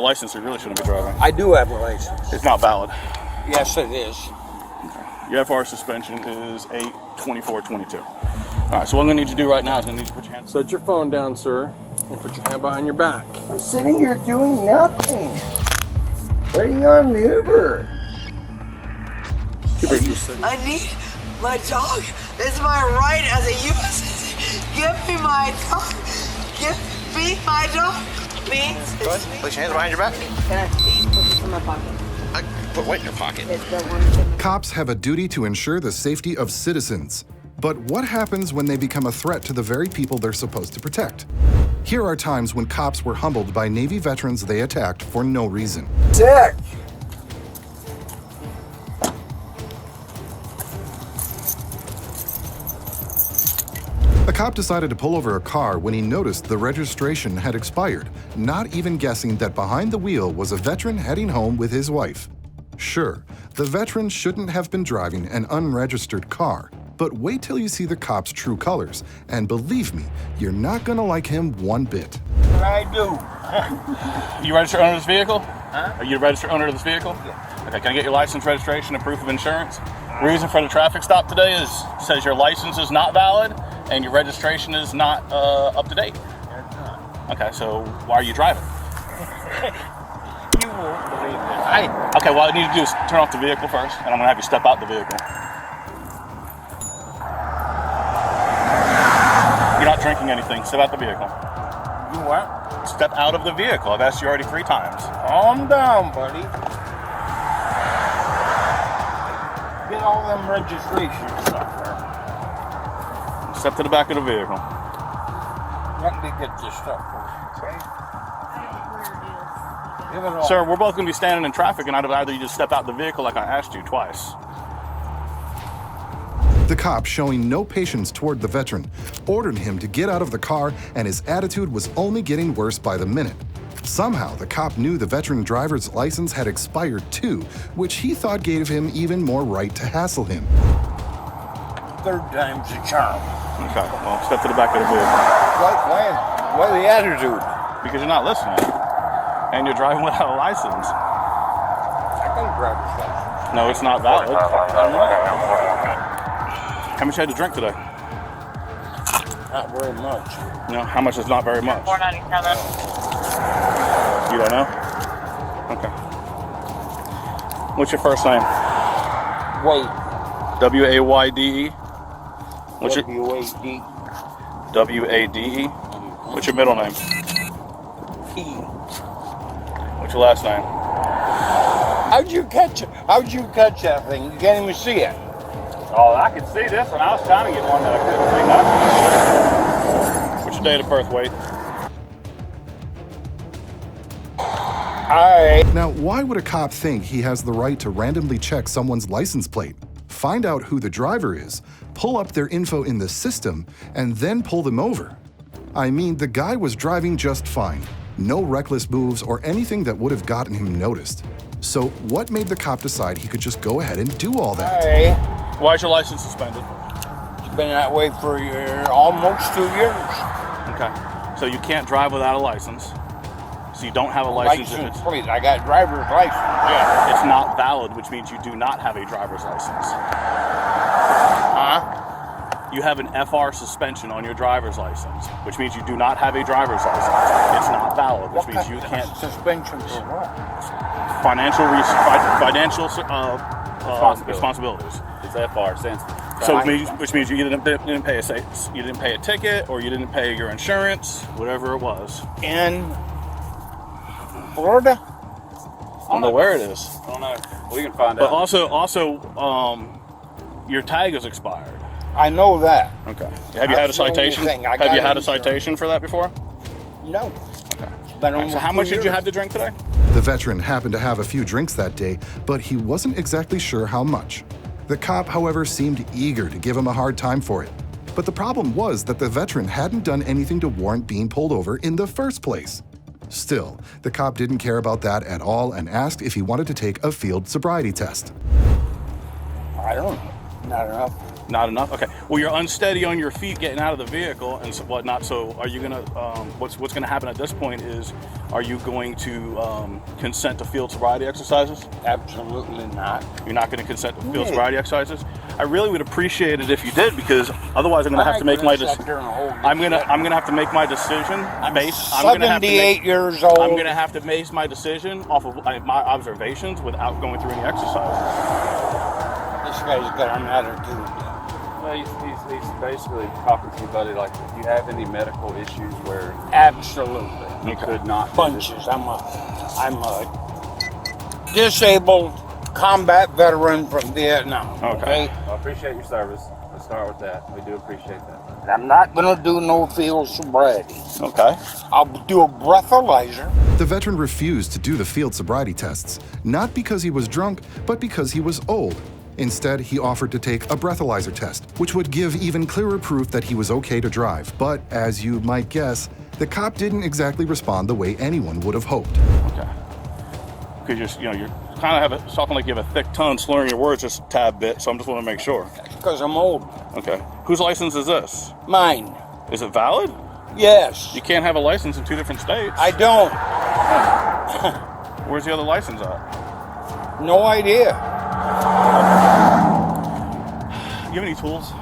License, you really shouldn't be driving. I do have a license. It's not valid. Yes, it is. Your FR suspension is 8/24/22. All right, so what I'm gonna need you to do right now is I'm gonna need you to put your hands. Set your phone down, sir, and put your hand behind your back. I'm sitting here doing nothing. Waiting on the Uber. I need my dog. It's my right as a U.S. citizen. Give me my dog. Give me my dog. Please. Go ahead. Place your hands behind your back. Can I please put this in my pocket? Put what in your pocket? It's the one. Cops have a duty to ensure the safety of citizens. But what happens when they become a threat to the very people they're supposed to protect? Here are times when cops were humbled by Navy veterans they attacked for no reason. Dick! A cop decided to pull over a car when he noticed the registration had expired, not even guessing that behind the wheel was a veteran heading home with his wife. Sure, the veteran shouldn't have been driving an unregistered car, but wait till you see the cop's true colors, and believe me, you're not gonna like him one bit. I do. You registered owner of this vehicle? Huh? Are you the registered owner of this vehicle? Yeah. Okay, can I get your license, registration, and proof of insurance? Reason for the traffic stop today is says your license is not valid and your registration is not up to date. It's not. Okay, so why are you driving? You won't believe this. Okay, what I need to do is turn off the vehicle first, and I'm gonna have you step out the vehicle. You're not drinking anything. Step out the vehicle. You what? Step out of the vehicle. I've asked you already 3 times. Calm down, buddy. Get all them registration stuff there. Step to the back of the vehicle. Let me get this stuff for you, okay? Give it all. Sir, we're both going to be standing in traffic, and I'd rather you just step out the vehicle like I asked you twice. The cop, showing no patience toward the veteran, ordered him to get out of the car, and his attitude was only getting worse by the minute. Somehow, the cop knew the veteran driver's license had expired too, which he thought gave him even more right to hassle him. Third time's a charm. Okay, well, step to the back of the vehicle. Why the attitude? Because you're not listening, and you're driving without a license. I got a driver's license. No, it's not valid. How much you had to drink today? Not very much. No, how much is not very much? $4.97. You don't know? Okay. What's your first name? Wait. W-A-Y-D-E? What's your W-A-D. W-A-D-E? What's your middle name? P. What's your last name? How'd you catch it? How'd you catch that thing? You can't even see it. Oh, I could see this, and I was trying to get one that I couldn't see nothing. What's your date of birth, Wade? Alright. Now, why would a cop think he has the right to randomly check someone's license plate, find out who the driver is, pull up their info in the system, and then pull them over? I mean, the guy was driving just fine. No reckless moves or anything that would have gotten him noticed. So what made the cop decide he could just go ahead and do all that? Alright. Why is your license suspended? It's been that way for almost 2 years. Okay. So you can't drive without a license. So you don't have a license. License plate. I got driver's license. Yeah, it's not valid, which means you do not have a driver's license. Huh? You have an FR suspension on your driver's license, which means you do not have a driver's license. It's not valid, which means you can't. Suspension for what? Financial responsibilities. It's FR since. So which means you either didn't pay a ticket, or you didn't pay your insurance, whatever it was. In Florida? I don't know where it is. I don't know. We can find But out. also, your tag is expired. I know that. Okay. Have you had a That's the only citation? thing. I Have got you had a insurance. citation for that before? No. Okay. Been almost So how 2 much did you years. have to drink today? The veteran happened to have a few drinks that day, but he wasn't exactly sure how much. The cop, however, seemed eager to give him a hard time for it. But the problem was that the veteran hadn't done anything to warrant being pulled over in the first place. Still, the cop didn't care about that at all and asked if he wanted to take a field sobriety test. I don't know. Not enough. Not enough. Okay. Well, you're unsteady on your feet getting out of the vehicle and so whatnot. So, are you gonna? What's gonna happen at this point is, are you going to consent to field sobriety exercises? Absolutely not. You're not going to consent to field sobriety exercises. I really would appreciate it if you did, because otherwise I'm going to have to make my decision. I'm gonna have to make my decision based. I'm 78 years old. I'm gonna have to base my decision off of my observations without going through any exercise. This guy's got an attitude. Well, he's basically talking to you, buddy, like, if you have any medical issues where Absolutely. you could not do Bunches. I'm a disabled combat veteran from Vietnam. Okay. I appreciate your service. Let's start with that. We do appreciate that. I'm not gonna do no field sobriety. Okay. I'll do a breathalyzer. The veteran refused to do the field sobriety tests, not because he was drunk, but because he was old. Instead, he offered to take a breathalyzer test, which would give even clearer proof that he was okay to drive. But as you might guess, the cop didn't exactly respond the way anyone would have hoped. Okay. Because you're kind of talking like you have a thick tongue, slurring your words just a tad bit. So I'm just want to make sure. Because I'm old. Okay. Whose license is this? Mine. Is it valid? Yes. You can't have a license in 2 different states. I don't. Where's the other license at? No idea. You have any tools?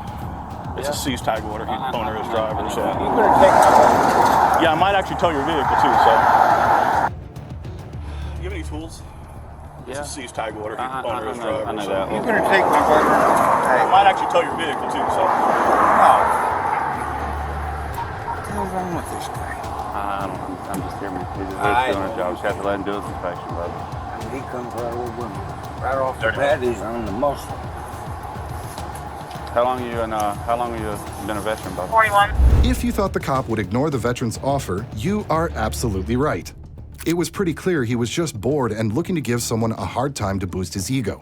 It's a seize tag order. Owner is driver. So. You're gonna take my Yeah, I might actually tow your vehicle too. So. You have any tools? It's a seize tag order. Owner is driver. I know so. that. You're gonna take my butter. I might actually tow your vehicle too. So. What's wrong with this guy? I'm just here. He's just doing a job. Just have to let him do his inspection, brother. And he comes right over me. Right off the bat, he's on the muscle. How long have you been a veteran, brother? 41. If you thought the cop would ignore the veteran's offer, you are absolutely right. It was pretty clear he was just bored and looking to give someone a hard time to boost his ego.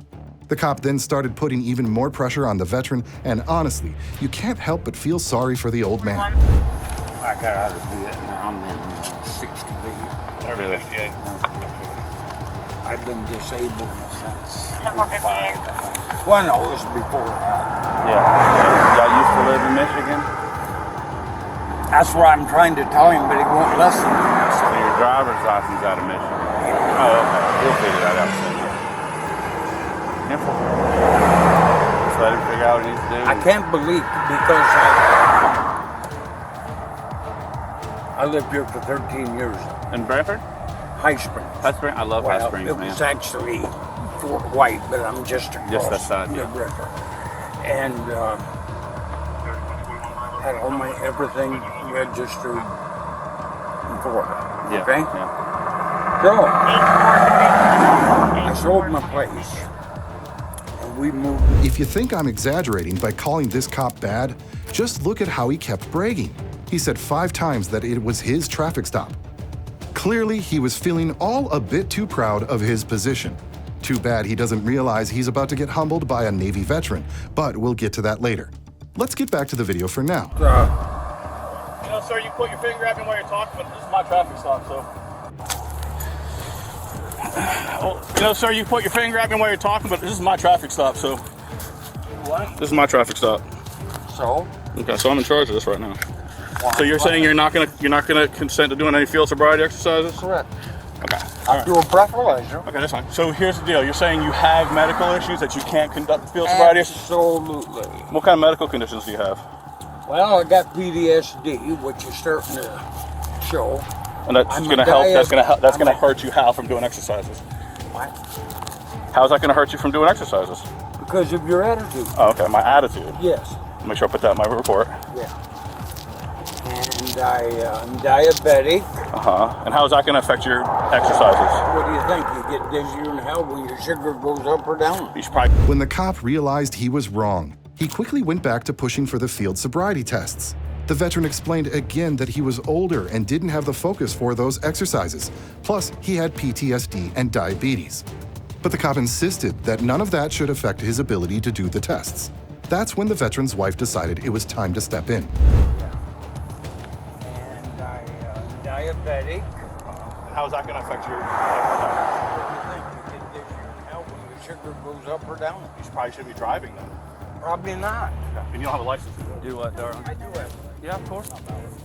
The cop then started putting even more pressure on the veteran, and honestly, you can't help but feel sorry for the old man. I got out of Vietnam in 68. Really? I've been disabled since 10:58. 5. Well, no, it was before that. Yeah. Y'all used to live in Michigan? That's what I'm trying to tell him, but he won't listen. So your driver's license out of Michigan? Oh, okay. He'll figure that out soon. Simple. Just let him figure out what he needs to do. I can't believe because I lived here for 13 years. In Brantford? High Springs. High Springs? I love High Well, Springs, it man. was actually Fort White, but I'm just across Just that side, the yeah. river. And had all my everything registered in Florida. Yeah. Okay? Yeah. So, I sold my place. And we moved. If you think I'm exaggerating by calling this cop bad, just look at how he kept bragging. He said 5 times that it was his traffic stop. Clearly, he was feeling all a bit too proud of his position. Too bad he doesn't realize he's about to get humbled by a Navy veteran, but we'll get to that later. Let's get back to the video for now. You know, sir, you put your finger at me while you're talking, but this is my traffic stop, so. Well, you know, sir, you put your finger at me while you're talking, but this is my traffic stop, so. What? This is my traffic stop. So? Okay, so I'm in charge of this right now. So you're saying you're not gonna consent to doing any field sobriety exercises? Correct. Okay. I'll do a breathalyzer. Okay, that's fine. So here's the deal. You're saying you have medical issues that you can't conduct field sobriety exercises? Absolutely. What kind of medical conditions do you have? Well, I got PTSD, which is starting to show. And that's I'm a gonna help. That's diet- gonna that's I'm gonna a- hurt you how from doing exercises? What? How's that gonna hurt you from doing exercises? Because of your attitude. Oh, okay, my attitude. Yes. Make sure I put that in my report. Yeah. And I'm diabetic. And how is that gonna affect your exercises? What do you think? You get dizzier than hell when your sugar goes up or down? You should probably. When the cop realized he was wrong, he quickly went back to pushing for the field sobriety tests. The veteran explained again that he was older and didn't have the focus for those exercises. Plus, he had PTSD and diabetes. But the cop insisted that none of that should affect his ability to do the tests. That's when the veteran's wife decided it was time to step in. And I'm diabetic. How's that gonna affect your? What do you think? You get dizzier than hell when your sugar goes up or down? You probably should be driving then. Probably not. And you don't have a license. Do what, darling? I do it. Yeah, of course.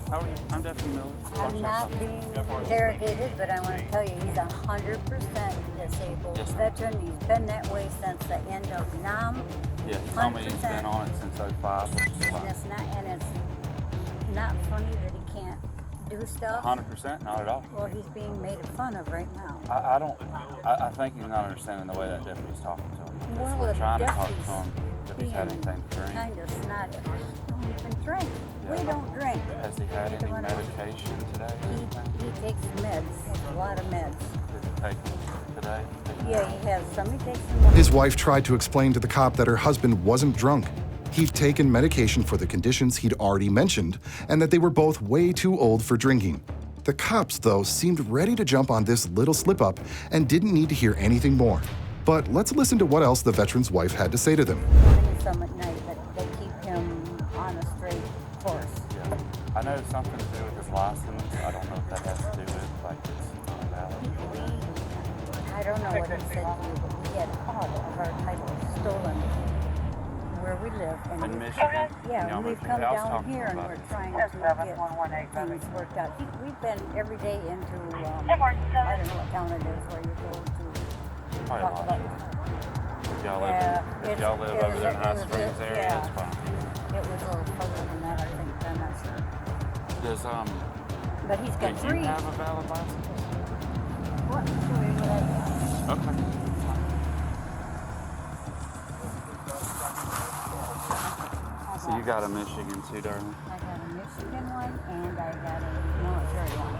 How are you? I'm definitely Miller. I'm not being interrogated, but I want to tell you he's 100% disabled Yes, ma'am. veteran. He's been that way since the end of NAM. Yeah, he told me he's 100%. been on it since 05. Which is And fine. it's not funny that he can't do stuff. 100%, not at all. Well, he's being made fun of right now. I think he's not understanding the way that deputy's talking to him. Well, We're the trying to talk to deputy's him if he's had anything to drink. Kind of snotty. Don't even drink. Yeah. We don't drink. Has he had any Neither one of us. medication today? He takes meds, a lot of meds. Did he take them today? Yeah, he has some. He takes some. His wife tried to explain to the cop that her husband wasn't drunk. He'd taken medication for the conditions he'd already mentioned, and that they were both way too old for drinking. The cops, though, seemed ready to jump on this little slip-up and didn't need to hear anything more. But let's listen to what else the veteran's wife had to say to them. Giving some at night, but they keep him on a straight course. Yeah. I know something to do with his license. I don't know if that has to do with, like, it's not valid. I don't know what he said to you, but we had all of our titles stolen where we live. And In we- Michigan? Yeah, You know, we've I come was down talking here and about we're this. trying to get things worked out. We've been every day into, I don't know what town it is where you go to Probably talk a lot. about. If y'all live, Yeah, if y'all live it over was- there in it High was- Springs area, yeah. that's fine. It was a little further than that, I think, I'm not sure. Does, But he's got did three. you have a valid license? What? Show you what I- Okay. So you got a Michigan too, darling? I got a Michigan one and I got a military one.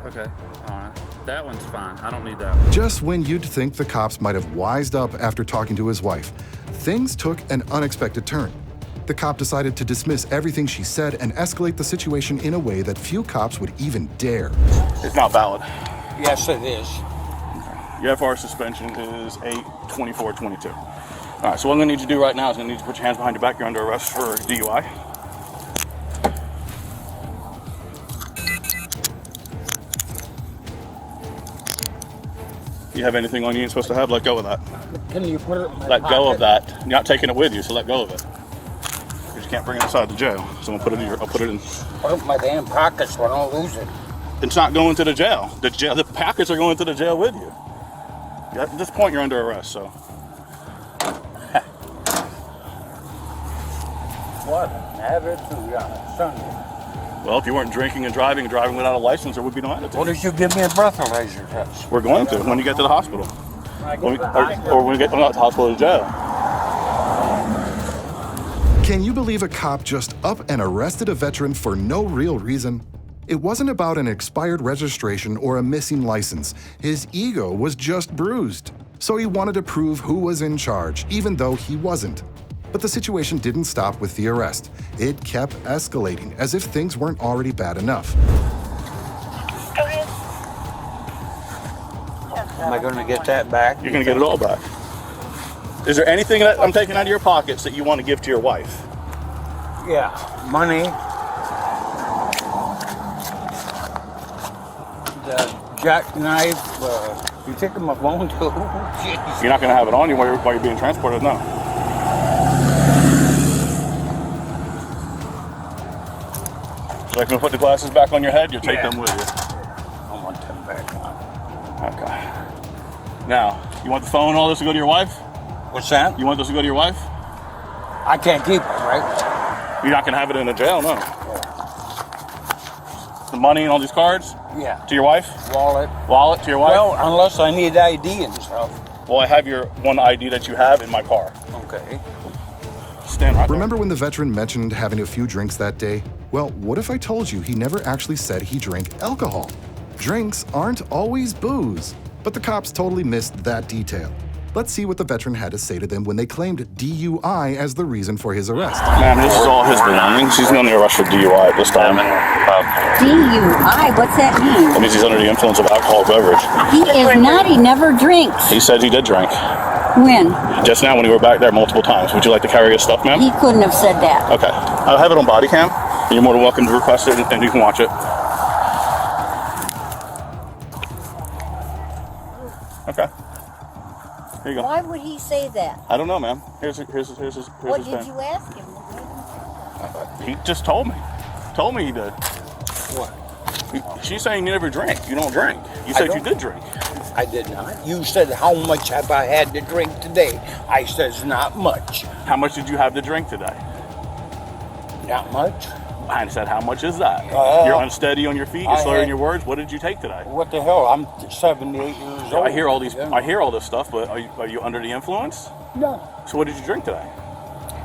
Okay, all right. That one's fine. I don't need that one. Just when you'd think the cops might have wised up after talking to his wife, things took an unexpected turn. The cop decided to dismiss everything she said and escalate the situation in a way that few cops would even dare. It's not valid. Yes, it is. Your FR suspension is 8/24/22. All right, so what I'm gonna need you to do right now is I'm gonna need you to put your hands behind your back. You're under arrest for DUI. You have anything on you ain't supposed to have? Let go of that. Can you put it in my Let go of pocket? that. You're not taking it with you, so let go of it. Because you can't bring it inside the jail. So I'm gonna put it in I'll put it in. Put it in my damn pocket so I don't lose it. It's not going to the jail. The packets are going to the jail with you. At this point, you're under arrest. So What? Have it to Sunday. well, if you weren't drinking and driving without a license, there would be no attitude. What did you give me a breathalyzer test? We're going to when you get to the hospital, When I when we, get to the hospital. or when we get not to the hospital, to jail. Can you believe a cop just up and arrested a veteran for no real reason? It wasn't about an expired registration or a missing license. His ego was just bruised. So he wanted to prove who was in charge, even though he wasn't. But the situation didn't stop with the arrest. It kept escalating, as if things weren't already bad enough. Am I going to get that back? You're going to get it all back. Is there anything that I'm taking out of your pockets that you want to give to your wife? Yeah, money. The jackknife. You taking my phone too? Jeez. You're not going to have it on you while you're being transported, no. So if you put the glasses back on your head, you take Yeah. them with you. I want them back on. Okay. Now, you want the phone and all this to go to your wife? What's that? You want this to go to your wife? I can't keep it, right? You're not going to have it in a jail, no. The money and all these cards Yeah. to your wife? Wallet. Wallet to your wife? Well, unless I need ID and stuff. Well, I have your one ID that you have in my car. Okay. Stand right there. Remember when the veteran mentioned having a few drinks that day? Well, what if I told you he never actually said he drank alcohol? Drinks aren't always booze. But the cops totally missed that detail. Let's see what the veteran had to say to them when they claimed DUI as the reason for his arrest. Ma'am, this is all his belongings. He's under arrest for DUI at this time. DUI, what's that mean? That means he's under the influence of alcohol beverage. He is not, he never drinks. He said he did drink. When? Just now when we were back there multiple times. Would you like to carry his stuff, ma'am? He couldn't have said that. Okay. I have it on body cam. You're more than welcome to request it and you can watch it. Okay. Here you go. Why would he say that? I don't know, ma'am. Here's his What pen. did you ask him? He just told me. Told me he did. What? She's saying you never drink. You don't drink. You said you did drink. I did not. You said, how much have I had to drink today? I says, not much. How much did you have to drink today? Not much. I said, how much is that? You're unsteady on your feet. You're slurring your words. What did you take today? What the hell? I'm 78 years old. I hear all these. Yeah. I hear all this stuff, but are you under the influence? No. So what did you drink today?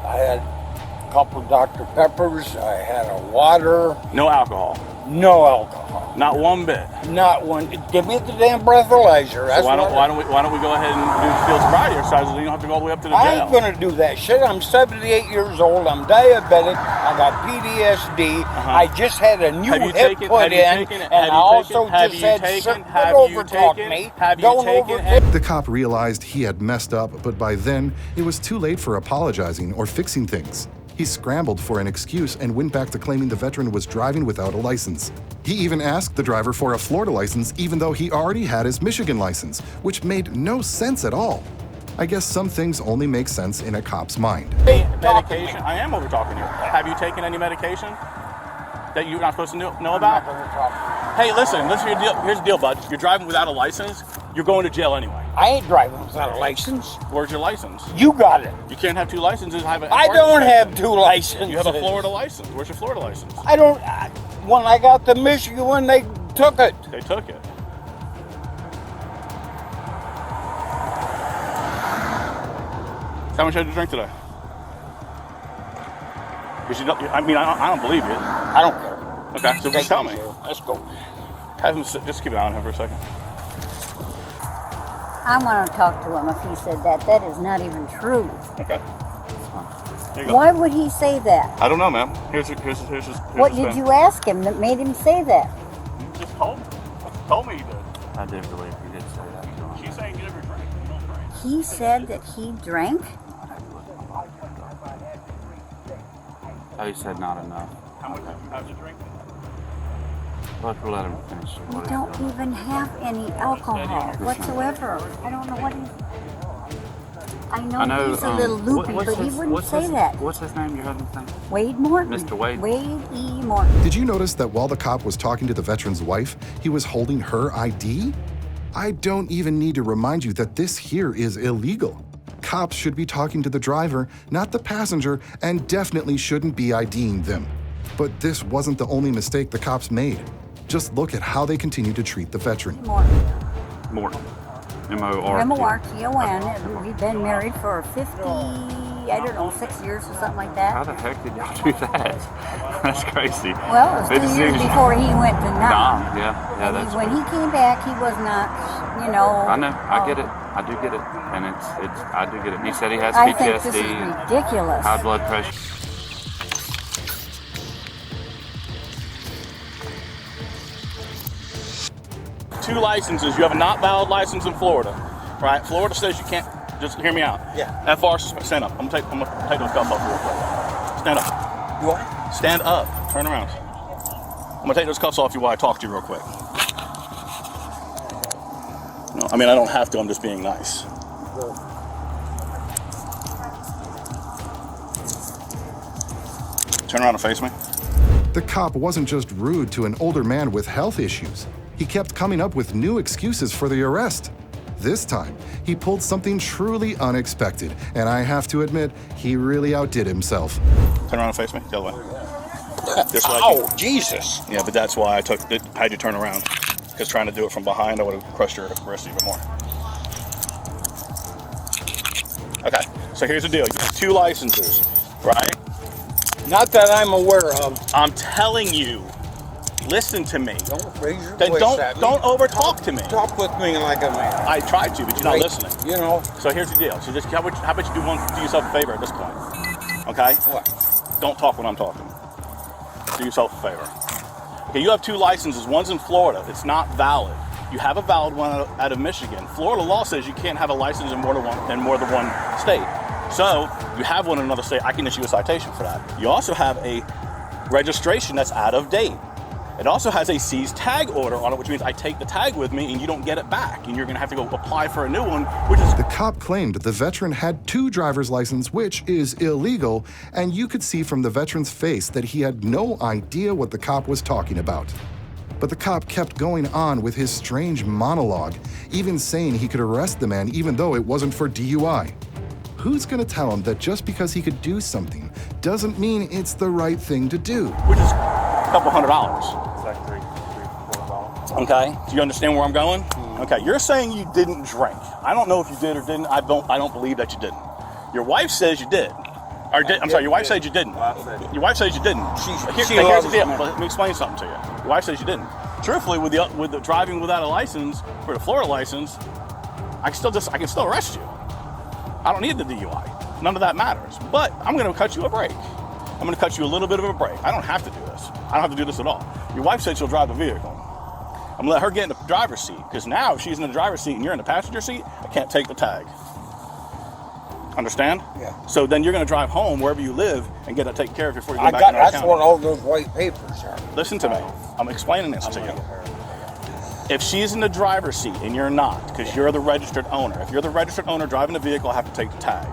I had a couple of Dr. Peppers. I had a water. No alcohol. No alcohol. Not one bit. Not one. Give me the damn breathalyzer. That's So why don't we go ahead and do field sobriety exercises? So you don't have to go all the way up to the I jail. ain't gonna do that shit. I'm 78 years old. I'm diabetic. I got PTSD. I just had a new hip put in, and I also just had something overtalk me. Don't overtalk. The cop realized he had messed up, but by then, it was too late for apologizing or fixing things. He scrambled for an excuse and went back to claiming the veteran was driving without a license. He even asked the driver for a Florida license even though he already had his Michigan license, which made no sense at all. I guess some things only make sense in a cop's mind. Medication. I am over talking to you. Have you taken any medication that you're not supposed to know about? Hey, listen. Here's the deal, bud. You're driving without a license. You're going to jail anyway. I ain't driving without a license. Where's your license? You got it. You can't have two licenses. I don't have two licenses. You have a Florida license. Where's your Florida license? I don't. When I got the Michigan one, they took it. They took it. How much had you drink today? Because I don't believe you. I don't care. Okay, so just tell me. Let's go. Have him sit, just keep an eye on him for a second. I want to talk to him if he said that. That is not even true. Okay. Here you go. Why would he say that? I don't know, ma'am. Here's his What pen. did you ask him that made him say that? You just told me. Told me he did. I did believe he did say that. She's saying you never drank. You don't drink. He said that he drank? Oh, he said not enough. How'd you drink? Let's let him finish. We don't even have any alcohol whatsoever. I don't know what I know he's a little loopy, but he wouldn't say that. What's his name, your husband's name? Wade Morton. Mr. Wade. Wade E. Morton. Did you notice that while the cop was talking to the veteran's wife, he was holding her ID? I don't even need to remind you that this here is illegal. Cops should be talking to the driver, not the passenger, and definitely shouldn't be IDing them. But this wasn't the only mistake the cops made. Just look at how they continue to treat the veteran. Morton. Morton. M-O-R-T. M-O-R-T-O-N. We've been married for 6 years or something like How that. the heck did y'all do that? That's crazy. Well, it was 2 years before he went to Nam. Yeah, And that's when he came back, he was not, I know, I get it. I do get it. And I do get it. And he said he has I PTSD. think this is ridiculous. High blood pressure. Two licenses. You have a not valid license in Florida, right? Florida says you can't. Just hear me out. Yeah. FR, stand up. I'm gonna take those cuffs off real quick. Stand up. You what? Stand up. Turn around. I'm gonna take those cuffs off you while I talk to you real quick. No, I mean I don't have to. I'm just being nice. Turn around and face me. The cop wasn't just rude to an older man with health issues. He kept coming up with new excuses for the arrest. This time, he pulled something truly unexpected, and I have to admit, he really outdid himself. Turn around and face me. The other way. This way. Oh, Jesus. Yeah, but that's why I had you turn around. Because trying to do it from behind, I would have crushed your wrist even more. Okay, so here's the deal. You have two licenses, right? Not that I'm aware of. I'm telling you. Listen to me. Don't raise your Then voice at me. don't overtalk to me. Talk with me like a man. I tried to, but you're not listening. You know. So here's the deal. So just how about you do yourself a favor at this point? Okay? What? Don't talk when I'm talking. Do yourself a favor. Okay, you have two licenses. One's in Florida. It's not valid. You have a valid one out of Michigan. Florida law says you can't have a license in more than one state. So you have one in another state. I can issue a citation for that. You also have a registration that's out of date. It also has a seized tag order on it, which means I take the tag with me and you don't get it back, and you're gonna have to go apply for a new one, which is... The cop claimed the veteran had 2 driver's licenses, which is illegal, and you could see from the veteran's face that he had no idea what the cop was talking about. But the cop kept going on with his strange monologue, even saying he could arrest the man even though it wasn't for DUI. Who's gonna tell him that just because he could do something doesn't mean it's the right thing to do? Which is a couple $100. It's like $3, $4. Okay, do you understand where I'm going? Okay, you're saying you didn't drink. I don't know if you did or didn't. I don't believe that you didn't. Your wife says you did. I'm sorry, your wife said you didn't. Your wife says you didn't. Here's the deal. Let me explain something to you. Your wife says you didn't. Truthfully, with the driving without a license, for the Florida license, I can still arrest you. I don't need the DUI. None of that matters. But I'm going to cut you a break. I'm going to cut you a little bit of a break. I don't have to do this. I don't have to do this at all. Your wife said she'll drive the vehicle. I'm going to let her get in the driver's seat, because now if she's in the driver's seat and you're in the passenger seat, I can't take the tag. Understand? Yeah. So then you're going to drive home wherever you live and get it taken care of before you go back to our That's county. what all those white papers are. Listen to me. I'm explaining this to you. If she's in the driver's seat and you're not, because you're the registered owner, if you're the registered owner driving the vehicle, I have to take the tag.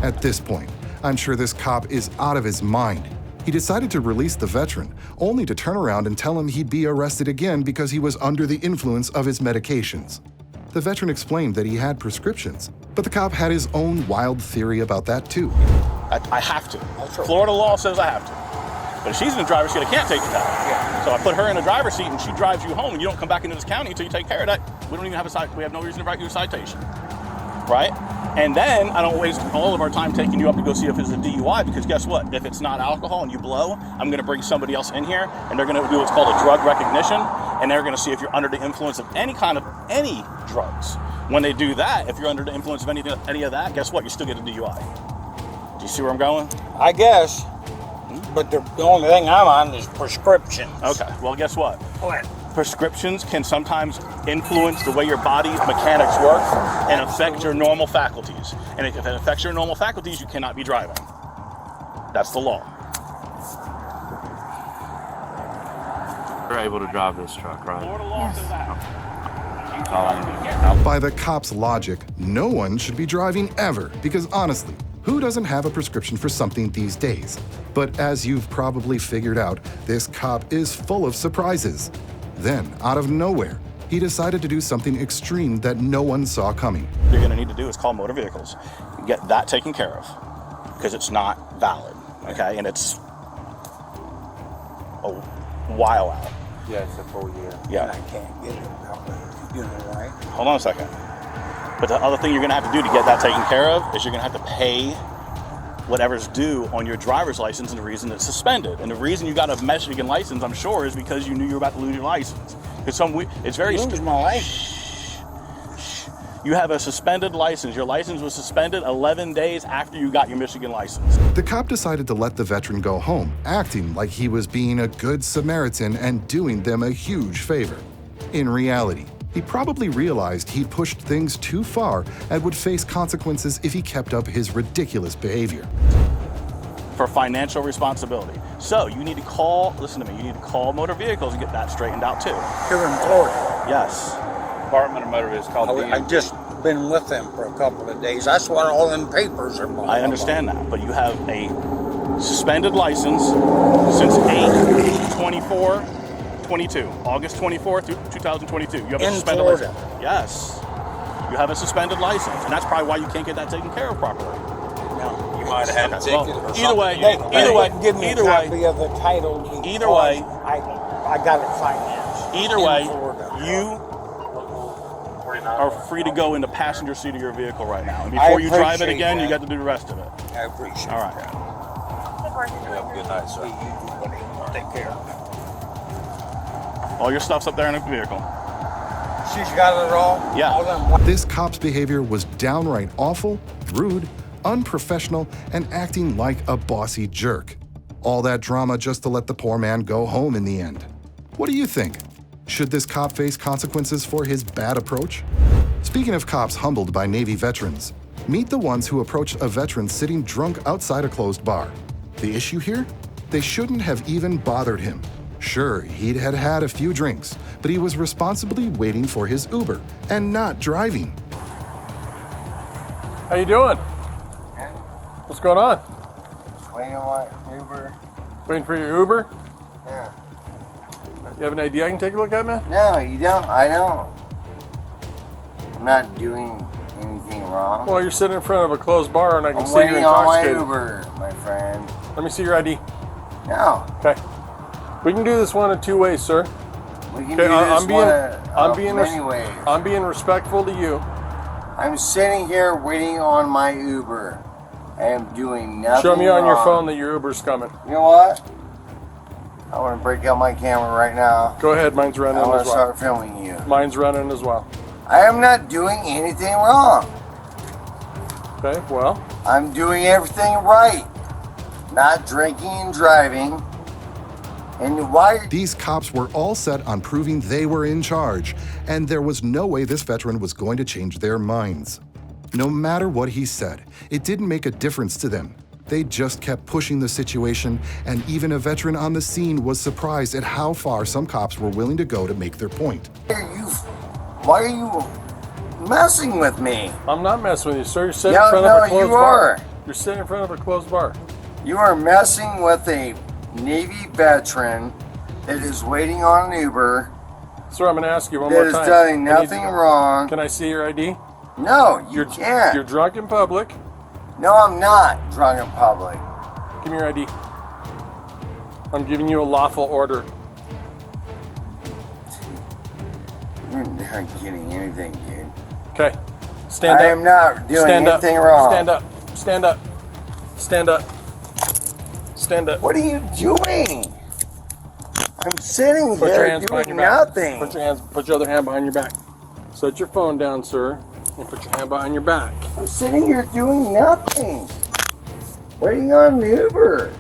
At this point, I'm sure this cop is out of his mind. He decided to release the veteran, only to turn around and tell him he'd be arrested again because he was under the influence of his medications. The veteran explained that he had prescriptions, but the cop had his own wild theory about that too. I have to. Florida law says I have to. But if she's in the driver's seat, I can't take the tag. Yeah. So I put her in the driver's seat and she drives you home and you don't come back into this county until you take care of that. We don't even have we have no reason to write you a citation. Right? And then I don't waste all of our time taking you up to go see if it's a DUI, because guess what? If it's not alcohol and you blow, I'm gonna bring somebody else in here and they're gonna do what's called a drug recognition, and they're gonna see if you're under the influence of any drugs. When they do that, if you're under the influence of any of that, guess what? You still get a DUI. Do you see where I'm going? I guess. But the only thing I'm on is prescriptions. Okay, well, guess what? What? Prescriptions can sometimes influence the way your body mechanics work and affect your normal faculties. And if it affects your normal faculties, you cannot be driving. That's the law. You're able to drive this truck, right? Florida law says that. By the cop's logic, no one should be driving ever, because honestly, who doesn't have a prescription for something these days? But as you've probably figured out, this cop is full of surprises. Then, out of nowhere, he decided to do something extreme that no one saw coming. What you're gonna need to do is call motor vehicles. Get that taken care of, because it's not valid, okay? And it's a while out. Yeah, it's a full year. Yeah. I can't get it without you know, right? Hold on a second. But the other thing you're gonna have to do to get that taken care of is you're gonna have to pay whatever's due on your driver's license, and the reason it's suspended. And the reason you got a Michigan license, I'm sure, is because you knew you were about to lose your license. It's very Lose my license. You have a suspended license. Your license was suspended 11 days after you got your Michigan license. The cop decided to let the veteran go home, acting like he was being a good Samaritan and doing them a huge favor. In reality, he probably realized he'd pushed things too far and would face consequences if he kept up his ridiculous behavior. For financial responsibility. So you need to call, listen to me, you need to call motor vehicles and get that straightened out too. Here in Florida. Yes. Department of Motor Vehicles called I just been with them for a couple of days. That's what all them papers are about. I understand that, but you have a suspended license since 8/24/22, August 24th, 2022. You have a In suspended Florida. license. Yes. You have a suspended license, and that's probably why you can't get that taken care of properly. No. You might have had a Okay, ticket well, or either way, something. either way, Give me either a way, copy of the title. Either way. I got it financed. either in way, Florida. you are free to go in the passenger seat of your vehicle right now. And before you drive it appreciate again, you that. got to do the rest of it. I appreciate All right. that. Have a good night, sir. You do, buddy. Take care. All your stuff's up there in the vehicle. She's got it all? Yeah. All them This cop's behavior was downright awful, rude, unprofessional, and acting like a bossy jerk. All that drama just to let the poor man go home in the end. What do you think? Should this cop face consequences for his bad approach? Speaking of cops humbled by Navy veterans, meet the ones who approached a veteran sitting drunk outside a closed bar. The issue here? They shouldn't have even bothered him. Sure, he'd had a few drinks, but he was responsibly waiting for his Uber and not driving. How you doing? What's going on? Waiting on my Uber. Waiting for your Uber? Yeah. You have an ID I can take a look at, man? No, you don't. I don't. I'm not doing anything wrong. Well, you're sitting in front of a closed bar and I can I'm see you're waiting on my intoxicated. Uber, my friend. Let me see your ID. No. Okay. We can do this one of two ways, sir. We can Okay, do this I'm ways. I'm being respectful to you. I'm sitting here waiting on my Uber. I am doing nothing Show me on your wrong. phone that your Uber's coming. You know what? I want to break out my camera right now. Go ahead, mine's running I want as to well. start filming you. Mine's running as well. I am not doing anything wrong. Okay, well, I'm doing everything right. Not drinking and driving. And why? These cops were all set on proving they were in charge, and there was no way this veteran was going to change their minds. No matter what he said, it didn't make a difference to them. They just kept pushing the situation, and even a veteran on the scene was surprised at how far some cops were willing to go to make their point. Why are you messing with me? I'm not messing with you, sir. You're sitting Yeah, in front no, of a closed you bar. are. You're sitting in front of a closed bar. You are messing with a Navy veteran that is waiting on an Uber Sir, I'm going to ask you one that more is time. doing I need nothing to- wrong. Can I see your ID? No, you You're can't. drunk in public. No, I'm not drunk in public. Give me your ID. I'm giving you a lawful order. You're not getting anything, dude. Okay. Stand up. I am not doing Stand up. anything wrong. Stand up. Stand up. Stand up. Stand up. What are you doing? I'm sitting Put your here hands behind doing your back. nothing. Put your other hand behind your back. Set your phone down, sir, and put your hand behind your back. I'm sitting here doing nothing. Waiting on an Uber.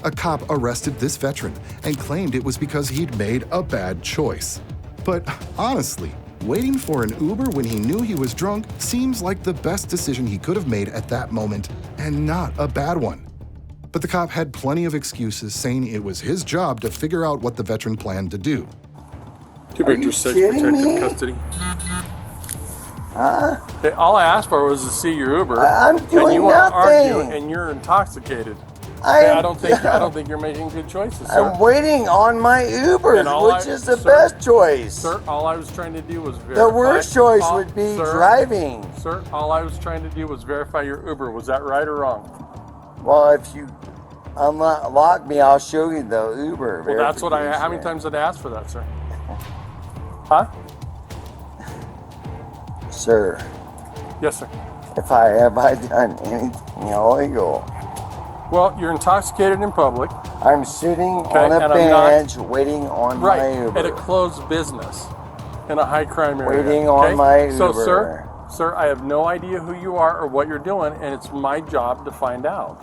A cop arrested this veteran and claimed it was because he'd made a bad choice. But honestly, waiting for an Uber when he knew he was drunk seems like the best decision he could have made at that moment, and not a bad one. But the cop had plenty of excuses, saying it was his job to figure out what the veteran planned to do. Two pictures, six kidding protective me? custody. Huh? Okay, all I asked for was to see your Uber. I'm and doing you want to argue, nothing. and you're intoxicated. I Okay, am- I don't think you're making good choices, sir. I'm waiting on my Uber, And all which I- is the sir, best choice. Sir, all I was trying to do was verify. The worst choice all- would be sir, driving. Sir, all I was trying to do was verify your Uber. Was that right or wrong? Well, if you unlock me, I'll show you the Uber. Well, that's what I. How many verification. times did I ask for that, sir? Huh? Sir, Yes, sir. have I done anything illegal? Well, you're intoxicated in public, I'm sitting Okay, on a and I'm not- bench waiting on right, my Uber. at a closed business in a high crime area. Waiting on okay? my So, Uber. sir, I have no idea who you are or what you're doing, and it's my job to find out.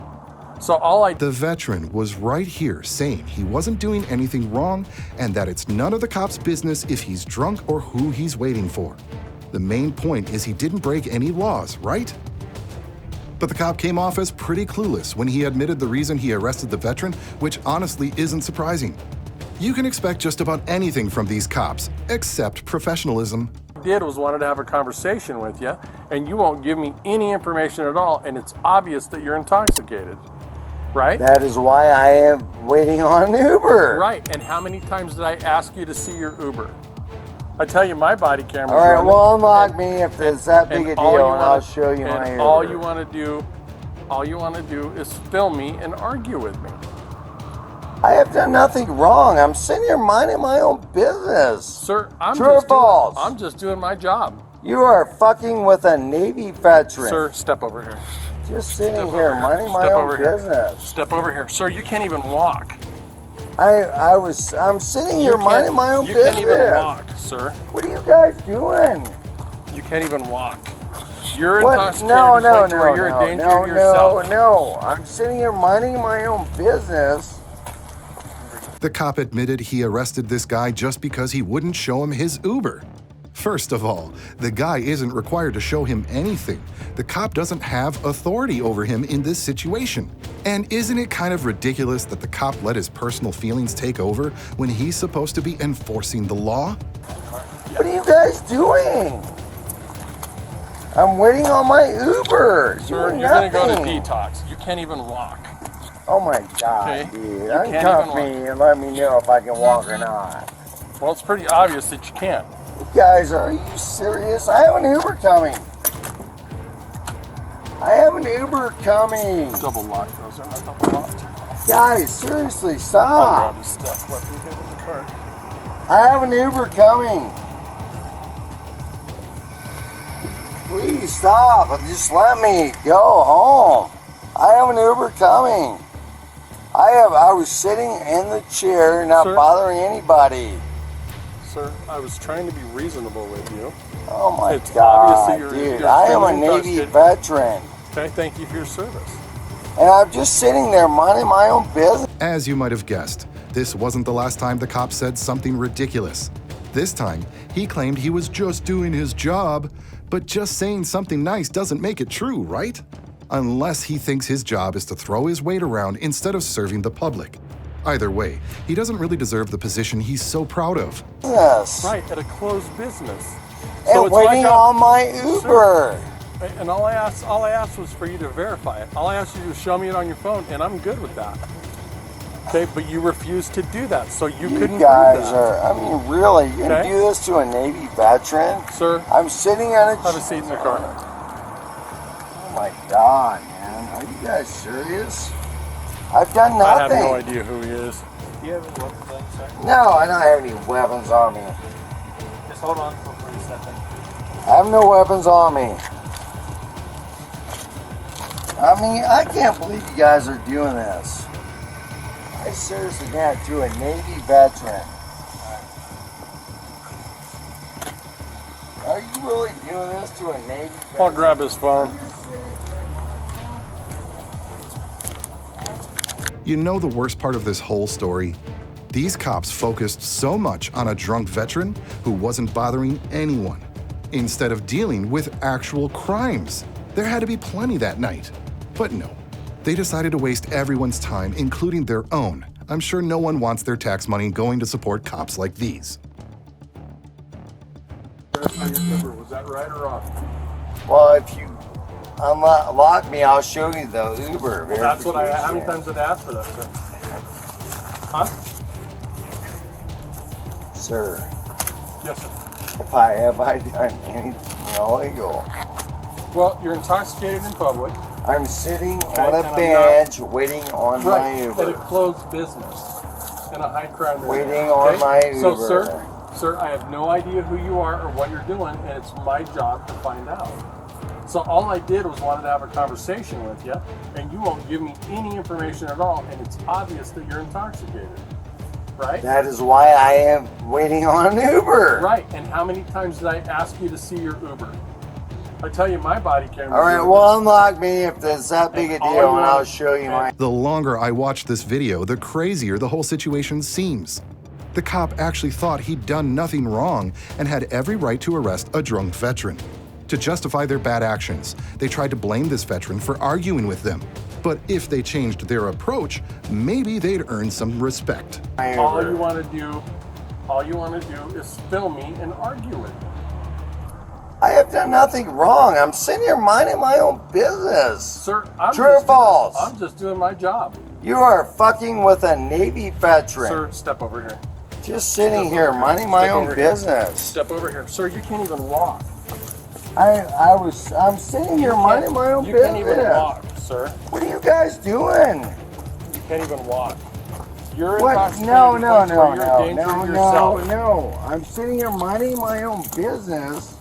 So all I The veteran was right here saying he wasn't doing anything wrong and that it's none of the cop's business if he's drunk or who he's waiting for. The main point is he didn't break any laws, right? But the cop came off as pretty clueless when he admitted the reason he arrested the veteran, which honestly isn't surprising. You can expect just about anything from these cops, except professionalism. did was wanted to have a conversation with you, and you won't give me any information at all, and it's obvious that you're intoxicated, right? That is why I am waiting on an Uber. Right, and how many times did I ask you to see your Uber? I tell you, my body camera's All right, running, well, unlock me if it's that big a and all you deal, and I'll wanna- show you my and Uber. all you want to do is film me and argue with me. I have done nothing wrong. I'm sitting here minding my own business. Sir, True or false? I'm just doing my job. You are fucking with a Navy veteran. Sir, step over here. Just sitting Step here over minding my Step own over here. business. Step over here. Sir, you can't even walk. I'm sitting here minding my own You business. can't even walk, sir. What are you guys doing? You can't even walk. You're What? intoxicated. No, to the no, point to where no, you're no, a danger no, to yourself. no. I'm sitting here minding my own business. The cop admitted he arrested this guy just because he wouldn't show him his Uber. First of all, the guy isn't required to show him anything. The cop doesn't have authority over him in this situation. And isn't it kind of ridiculous that the cop let his personal feelings take over when he's supposed to be enforcing the law? What are you guys doing? I'm waiting on my Uber. Sir, you're going to go to detox. You can't even walk. Oh my God, Okay. dude. You can't Uncuff even me and let me know if I can walk or not. Well, it's pretty obvious that you can't. You guys, are you serious? I have an Uber coming. I have an Uber coming. Double lock those. They're not double locked. Guys, seriously, I'll stop. grab his stuff. Let me get in the car. I have an Uber coming. Please stop. Just let me go home. I have an Uber coming. I was sitting in the chair, not Sir? bothering anybody. Sir, I was trying to be reasonable with you. Oh my It's God, obvious that dude. you're I am a feeling Navy intoxicated. veteran. Okay, thank you for your service. And I'm just sitting there minding my own business. As you might have guessed, this wasn't the last time the cop said something ridiculous. This time, he claimed he was just doing his job, but just saying something nice doesn't make it true, right? Unless he thinks his job is to throw his weight around instead of serving the public. Either way, he doesn't really deserve the position he's so proud of. Yes. Right, at a closed business. And it's my waiting job- on my Uber. And all I asked was for you to verify it. All I asked you to do was show me it on your phone, and I'm good with that. Okay, but you refused to do that, so you couldn't You prove guys that. are, I mean, really, you're gonna Okay. do this to a Navy veteran? Sir, I'm sitting in a have a seat in the car. Oh my God, man. Are you guys serious? I've done I have nothing. no idea who he is. Do you have any weapons on you, sir? No, I don't have any weapons on me. Just hold on before you step in. I have no weapons on me. I mean, I can't believe you guys are doing this. I seriously can't do a Navy veteran. Are you really doing this to a Navy veteran? I'll grab his phone. You know the worst part of this whole story? These cops focused so much on a drunk veteran who wasn't bothering anyone, instead of dealing with actual crimes. There had to be plenty that night. But no, they decided to waste everyone's time, including their own. I'm sure no one wants their tax money going to support cops like these. Was that right or wrong? Well, if you unlock me, I'll show you the Uber. That's what how many verification. times did I ask for that, sir? Huh? Sir, Yes, sir. have I done anything illegal? Well, you're intoxicated in public. I'm sitting Okay, on and a I'm bench waiting on my Right, at a Uber. closed business in a high crime area. Waiting on my So, Uber. sir, I have no idea who you are or what you're doing, and it's my job to find out. So all I did was wanted to have a conversation with you, and you won't give me any information at all, and it's obvious that you're intoxicated, right? That is why I am waiting on an Uber. Right, and how many times did I ask you to see your Uber? I tell you, my body camera. All right, well, unlock me if it's that big a And all deal, you and want- I'll show you my. The longer I watch this video, the crazier the whole situation seems. The cop actually thought he'd done nothing wrong and had every right to arrest a drunk veteran. To justify their bad actions, they tried to blame this veteran for arguing with them. But if they changed their approach, maybe they'd earn some respect. All you want to do is film me and argue with me. I have done nothing wrong. I'm sitting here minding my own business. Sir, True or false? I'm just doing my job. You are fucking with a Navy veteran. Sir, step over here. Just sitting here minding my Step own over here. business. Step over here. Sir, you can't even walk. I'm sitting here minding my own You business. can't even walk, sir. What are you guys doing? You can't even walk. You're What? intoxicated No. to the point where you're a danger to yourself. No. I'm sitting here minding my own business.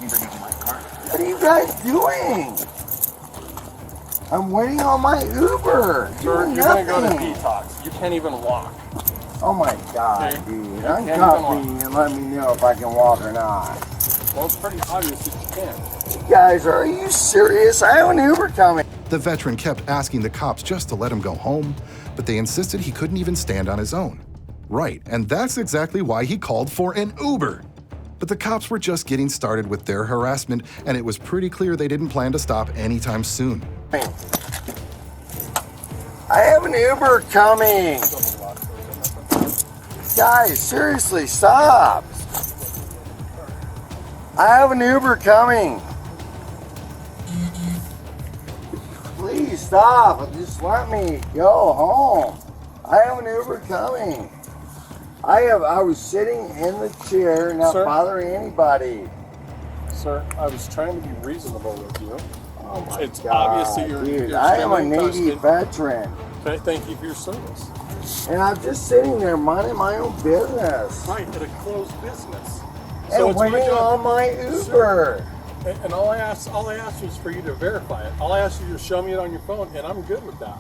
You bring up my car. What are you guys doing? I'm waiting on my Uber. Sir, Doing you're going to go to nothing. detox. You can't even walk. Oh my God, Okay. dude. can't Uncuff even me and let me know if I can walk or not. Well, it's pretty obvious that you can't. You guys, are you serious? I have an Uber coming. The veteran kept asking the cops just to let him go home, but they insisted he couldn't even stand on his own. Right, and that's exactly why he called for an Uber. But the cops were just getting started with their harassment, and it was pretty clear they didn't plan to stop anytime soon. I have an Uber coming. Guys, seriously, stop. I have an Uber coming. Please stop. Just let me go home. I have an Uber coming. I was sitting in the chair, not bothering anybody. Sir, I was trying to be reasonable with you. Oh my it's God, obvious that you're. dude, You're I am a extremely Navy interested. veteran, Okay, thank you for your service. and I'm just sitting there minding my own business Right, at a closed business. and it's my waiting job. on my Uber. And all I asked was for you to verify it. All I asked you to show me it on your phone, and I'm good with that.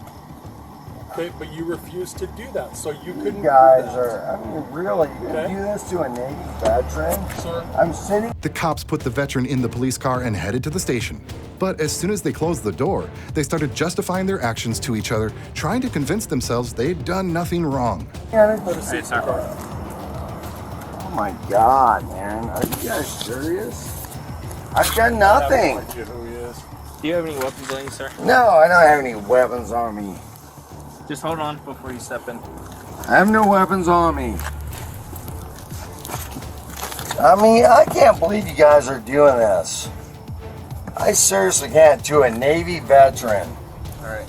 Okay, but you refused to do that, so you couldn't. You guys do that. are, I mean, really, you Okay. do this to a Navy veteran? Sir. I'm sitting. The cops put the veteran in the police car and headed to the station. But as soon as they closed the door, they started justifying their actions to each other, trying to convince themselves they'd done nothing wrong. Hey, sir. Oh my God, man. Are you guys serious? I've done nothing. I have no idea who he is. Do you have any weapons on you, sir? No, I don't have any weapons on me. Just hold on before you step in. I have no weapons on me. I mean, I can't believe you guys are doing this. I seriously can't, to a Navy veteran. All right.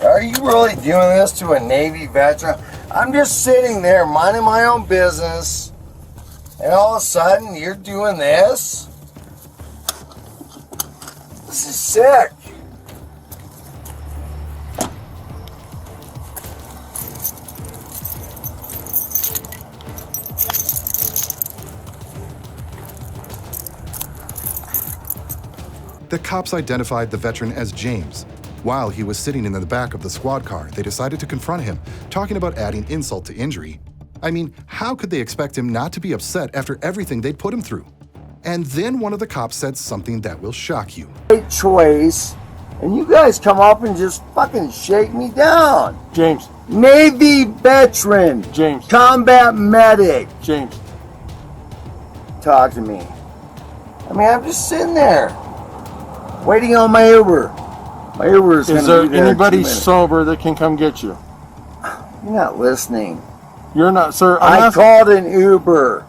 Are you really doing this to a Navy veteran? I'm just sitting there minding my own business, and all of a sudden you're doing this? This is sick. The cops identified the veteran as James. While he was sitting in the back of the squad car, they decided to confront him, talking about adding insult to injury. I mean, how could they expect him not to be upset after everything they'd put him through? And then one of the cops said something that will shock you. Great choice, and you guys come up and just fucking shake me down. James. Navy veteran. James. Combat medic. James. Talk to me. I mean, I'm just sitting there, waiting on my Uber. My Uber is Is gonna there be there in 2 anybody minutes. sober that can come get you? You're not listening. You're not, sir. I called an Uber.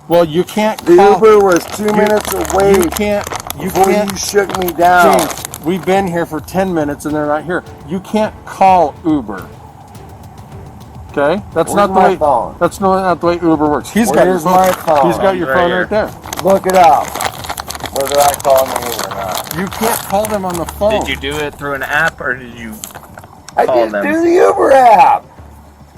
Well, you can't. The call, Uber was 2 minutes away You can't. You before can't. you shook me down. James, we've been here for 10 minutes and they're not here. You can't call Uber. Okay, that's Where's not the my way. phone? That's not the way Uber works. He's got your Where's phone. my phone? He's got your Right phone here. right there. Look it up. Whether I call an Uber or not. You can't call them on the phone. Did you do it through an app or did you I call did them? through the Uber app.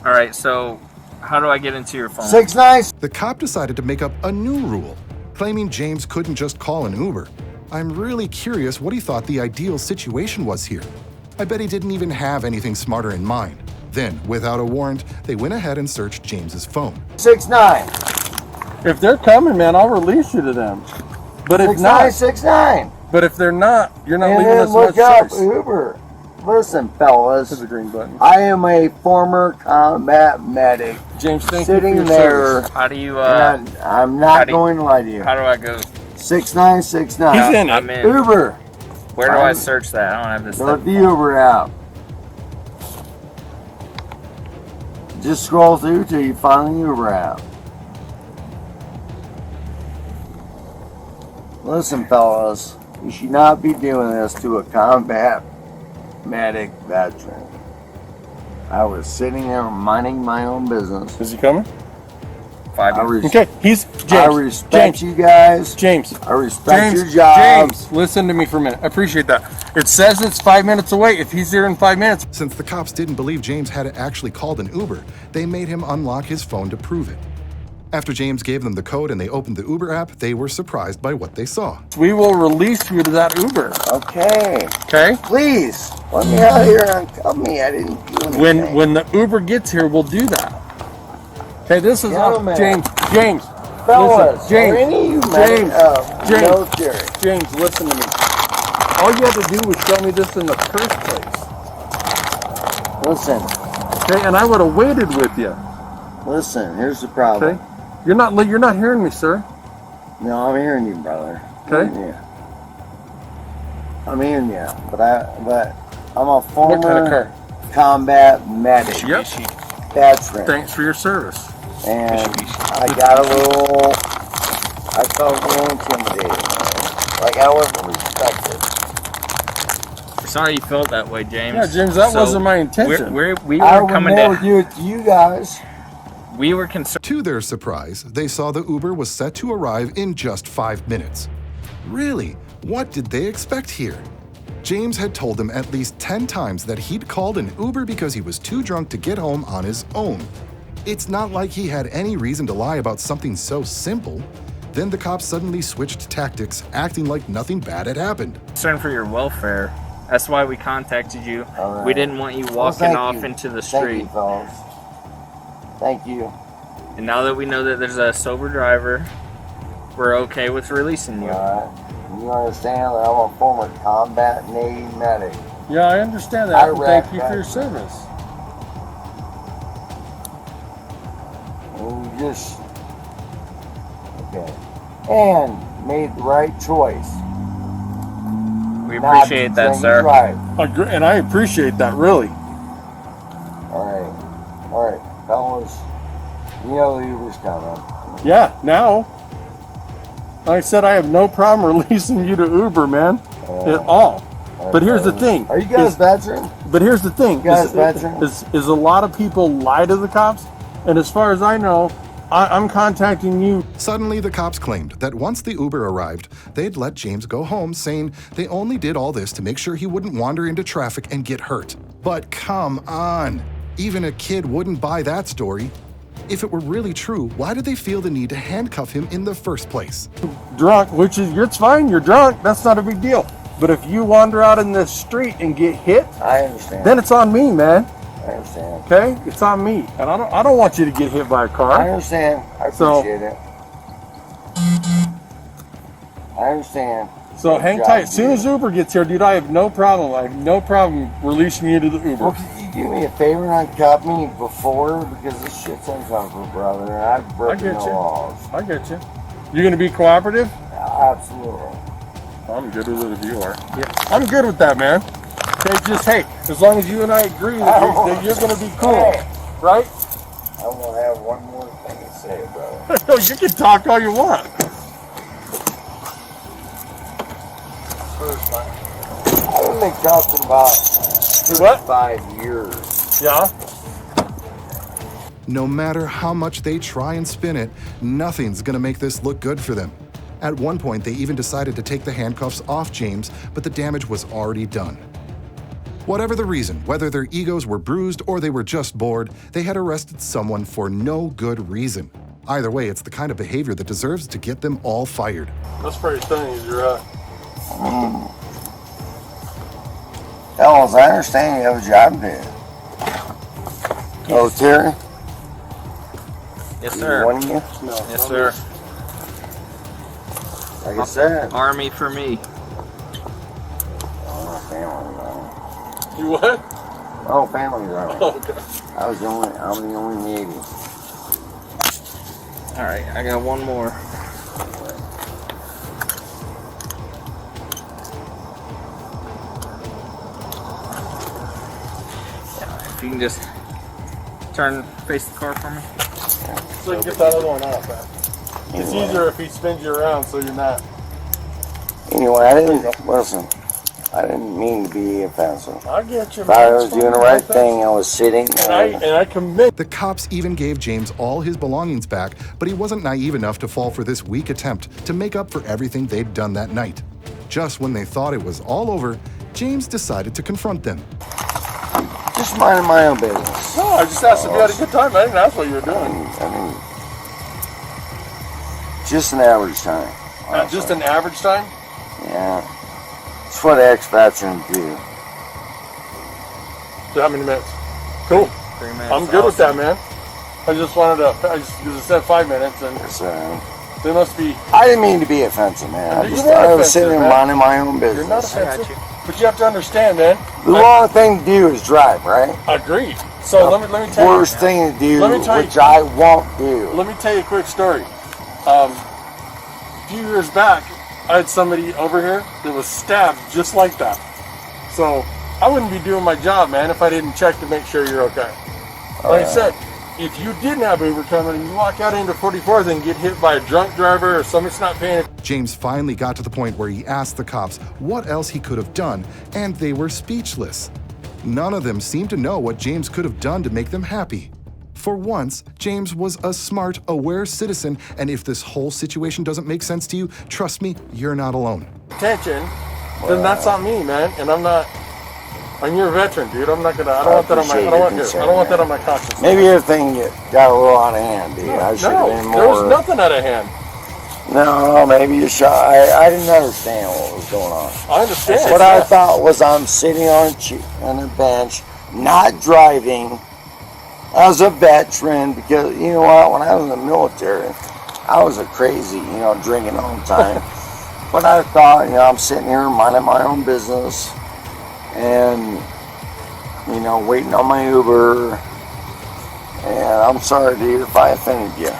All right, so how do I get into your phone? 69. The cop decided to make up a new rule, claiming James couldn't just call an Uber. I'm really curious what he thought the ideal situation was here. I bet he didn't even have anything smarter in mind. Then, without a warrant, they went ahead and searched James's phone. 69. If they're coming, man, I'll release you to them. But if not, 69. but if they're not, you're not And leaving then us look much up choice. Uber. Listen, fellas. There's a green button. I am a former combat medic. James, thank sitting you for your there. service. How do you, And I'm how not do you- going to lie to you. how do I go? 6969. He's in it. I'm in. Uber. Where do I I'm- search that? I don't have this Go stuff. to the Uber app. Just scroll through till you find the Uber app. Listen, fellas, you should not be doing this to a combat medic veteran. I was sitting there minding my own business. Is he coming? 5 I, years. Okay, he's James. I respect James. you guys. James. I respect James, your jobs. James, listen to me for a minute. I appreciate that. It says it's 5 minutes away. If he's here in 5 minutes, Since the cops didn't believe James had actually called an Uber, they made him unlock his phone to prove it. After James gave them the code and they opened the Uber app, they were surprised by what they saw. we will release you to that Uber. Okay. Okay? Please, let me out of here and uncuff me. I didn't do anything. When the Uber gets here, we'll do that. Okay, this is Gentlemen. James. Fellas, listen, James. are any of you James. James. military? James, listen to me. All you had to do was show me this in the first place. Listen, Okay, and I would have waited with you. listen, here's the problem. Okay? You're not hearing me, sir. No, I'm hearing you, brother. Okay. Yeah. I'm in, yeah, but I'm a What former kind of car? combat medic. Yep. Veteran. Thanks for your service. And I felt a little intimidated. Right? Like I wasn't respected. Sorry you felt that way, James. Yeah, James, that wasn't my intention. We I were would coming never to. do it to you guys. We were concerned. To their surprise, they saw the Uber was set to arrive in just 5 minutes. Really? What did they expect here? James had told them at least 10 times that he'd called an Uber because he was too drunk to get home on his own. It's not like he had any reason to lie about something so simple. Then the cops suddenly switched tactics, acting like nothing bad had happened. Concerned for your welfare. That's why we contacted you. Right. We didn't want you walking off into the street. Thank you, fellas. Thank you. And now that we know that there's a sober driver, we're okay with releasing you. All right. You understand that I'm a former combat Navy medic. Yeah, I understand that. I And thank you for reckon- your service. And you just okay. And made the right choice. We Not appreciate that, drink and sir. drive. And I appreciate that, really. All right, fellas. You know the Uber's coming. Yeah, now. Like I said, I have no problem releasing you to Uber, man, at all. But here's the thing. Are you guys veterans? But here's the thing. You guys veterans? Is a lot of people lie to the cops, and as far as I know, I'm contacting you. Suddenly, the cops claimed that once the Uber arrived, they'd let James go home, saying they only did all this to make sure he wouldn't wander into traffic and get hurt. But come on, even a kid wouldn't buy that story. If it were really true, why did they feel the need to handcuff him in the first place? Drunk, which is, it's fine, you're drunk, that's not a big deal. But if you wander out in the street and get hit, I understand. then it's on me, man. I understand. Okay? It's on me. And I don't want you to get hit by a car. I understand. I So- appreciate it. I understand. So Good hang job, tight. As soon dude. as Uber gets here, dude, I have no problem. I have no problem releasing you to the Uber. Well, could you do me a favor and uncuff me before? Because this shit's uncomfortable, brother. And I've broken get the you. laws. I get you. You gonna be cooperative? Absolutely. I'm good with it if you are. Yeah. I'm good with that, man. Okay, just hey, as long as you and I agree that you're gonna be cool, Hey. right? I want to have one more thing to say, brother. You can talk all you want. First, I've been cuffed about What? 5 years. Yeah. No matter how much they try and spin it, nothing's gonna make this look good for them. At one point, they even decided to take the handcuffs off James, but the damage was already done. Whatever the reason, whether their egos were bruised or they were just bored, they had arrested someone for no good reason. Either way, it's the kind of behavior that deserves to get them all fired. That's pretty stunning. You're Fellas, I understand you have a job to do. Oh, Terry? Yes, Either sir. one of you? no. Yes, sir. Like I said. Army for me. Oh, my family, man. You what? Oh, family's alright. Oh, okay. I'm the only Navy. All right, I got one more. If you can just face the car for me. So you can get that other one off, man. It's easier if he spins you around so you're not. Anyway, I didn't mean to be offensive. I get you, If man. I was doing the right thing, I was sitting And I commit. The cops even gave James all his belongings back, but he wasn't naive enough to fall for this weak attempt to make up for everything they'd done that night. Just when they thought it was all over, James decided to confront them. just minding my own business. No, I just asked if you had a good time. I didn't ask what you were doing. I mean, just an average time. Just an average time? Yeah. It's what ex-veterans do. So how many minutes? Cool. 3 minutes. I'm good with that, man. I just wanted to, because it said 5 minutes, and So, they must be, I didn't mean to be offensive, man. You I weren't was sitting there offensive, man. minding my own you're not business. offensive. But you have to understand, man. The wrong thing to do is drive, right? Agreed. So let me tell you. Worst thing to do, Let me tell you- which I won't do. Let me tell you a quick story. A few years back, I had somebody over here that was stabbed just like that. So I wouldn't be doing my job, man, if I didn't check to make sure you're okay. Like I said, if you didn't have Uber coming and you walk out into 44th and get hit by a drunk driver or somebody's not paying attention. James finally got to the point where he asked the cops what else he could have done, and they were speechless. None of them seemed to know what James could have done to make them happy. For once, James was a smart, aware citizen, and if this whole situation doesn't make sense to you, trust me, you're not alone. Attention, then that's on me, man, and I'm not. And you're a veteran, dude. I'm not gonna. I don't want that on my. I don't want that on my conscience. Maybe everything got a little out of hand, dude. I should have been more. There was nothing out of hand. No, maybe you shot. I didn't understand what was going on. I understand. What I thought was I'm sitting on a bench, not driving, as a veteran, because you know what? When I was in the military, I was a crazy, drinking all the time. But I thought, I'm sitting here minding my own business. And waiting on my Uber, and I'm sorry, dude, if I offended you.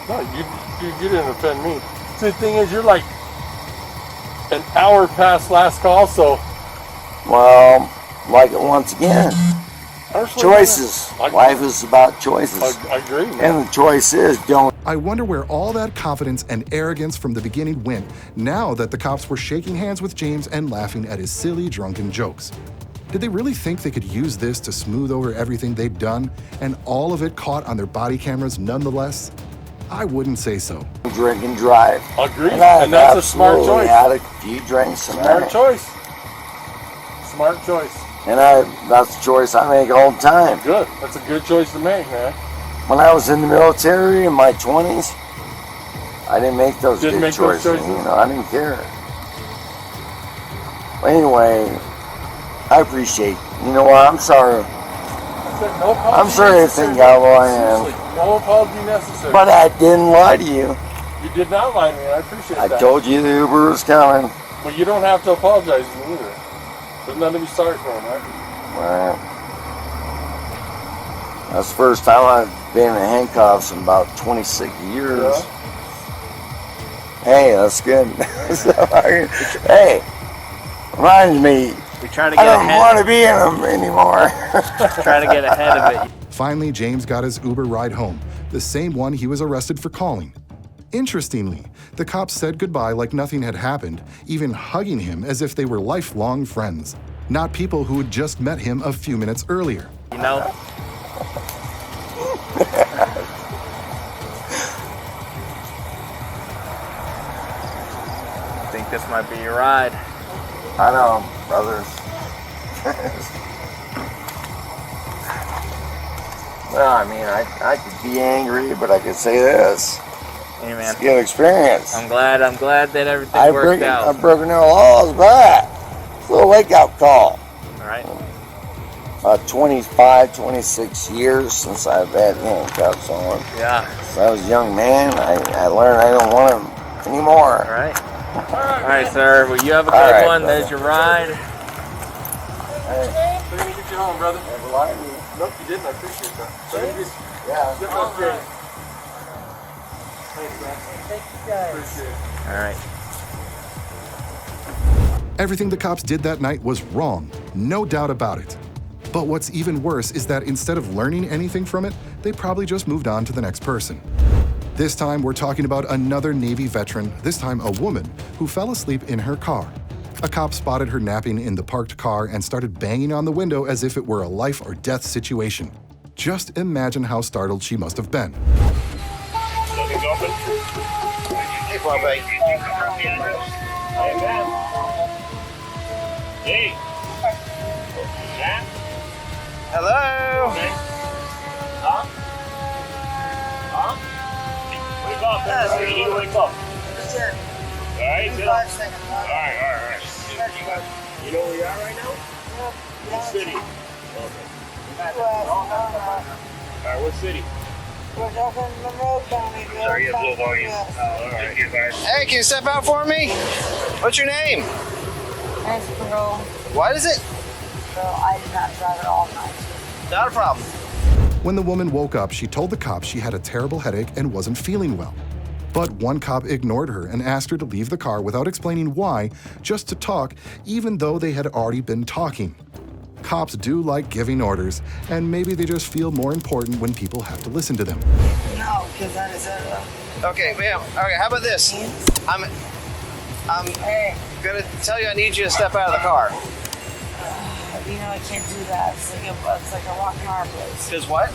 No, you didn't offend me. See, the thing is, you're like an hour past last call, so. Well, once again, choices. Life is about choices. I agree, man. And the choice is don't. I wonder where all that confidence and arrogance from the beginning went now that the cops were shaking hands with James and laughing at his silly, drunken jokes. Did they really think they could use this to smooth over everything they'd done, and all of it caught on their body cameras nonetheless? I wouldn't say so. Drink and drive. Agreed, And that's a smart choice. Had a few drinks tonight. Smart choice. Smart choice. And that's a choice I make all the time. Good. That's a good choice to make, man. When I was in the military in my 20s, I didn't make those good choices. I didn't care. Anyway, I appreciate. You know what? I'm sorry. I'm sorry to think how I am. No apology necessary. But I didn't lie to you. You did not lie to me. I appreciate that. I told you the Uber was coming. But you don't have to apologize to me either. There's nothing to be sorry for, right? Right. That's the first time I've been in handcuffs in about 26 years. Yeah. Hey, that's good. Hey, reminds me, I don't want to be in them anymore. Trying to get ahead of it. Finally, James got his Uber ride home, the same one he was arrested for calling. Interestingly, the cops said goodbye like nothing had happened, even hugging him as if they were lifelong friends, not people who had just met him a few minutes earlier. I think this might be your ride. I know, brothers. Well, I mean, I could be angry, but I could say this. Hey, man. It's a good experience. I'm glad that everything worked out. I've broken no laws, but it's a little wake-up call. All right. 25, 26 years since I've had handcuffs on. Yeah. Since I was a young man, I learned I don't want them anymore. All right. All right, sir. Well, you have a good one. Brother. There's your ride. Hey. We're going to get you home, brother. Never lied to me. Nope, you didn't. I appreciate that. Yeah. Get that straight. Thanks, man. Thank you, guys. Appreciate it. All right. Everything the cops did that night was wrong, no doubt about it. But what's even worse is that instead of learning anything from it, they probably just moved on to the next person. This time, we're talking about another Navy veteran, this time a woman, who fell asleep in her car. A cop spotted her napping in the parked car and started banging on the window as if it were a life or death situation. Just imagine how startled she must have been. Nothing's open. Hey, Bobby. Hey, man. Hey. Matt? Hello? Okay. Huh? Huh? Wake up, everybody. You need to wake up. Sure. All right, Bill? 5 seconds. All right. You know where you are right now? What city? Okay. All right, what city? We're talking Monroe County. Sorry, you have low volume. All right. Hey, can you step out for me? What's your name? That's parole. What is it? So I did not drive it all night. Not a problem. When the woman woke up, she told the cops she had a terrible headache and wasn't feeling well. But one cop ignored her and asked her to leave the car without explaining why, just to talk, even though they had already been talking. Cops do like giving orders, and maybe they just feel more important when people have to listen to them. No, because that is Okay, ma'am. Okay, how about this? I'm gonna tell you I need you to step out of the car. You know, I can't do that. It's like a rock and hard place. Because what?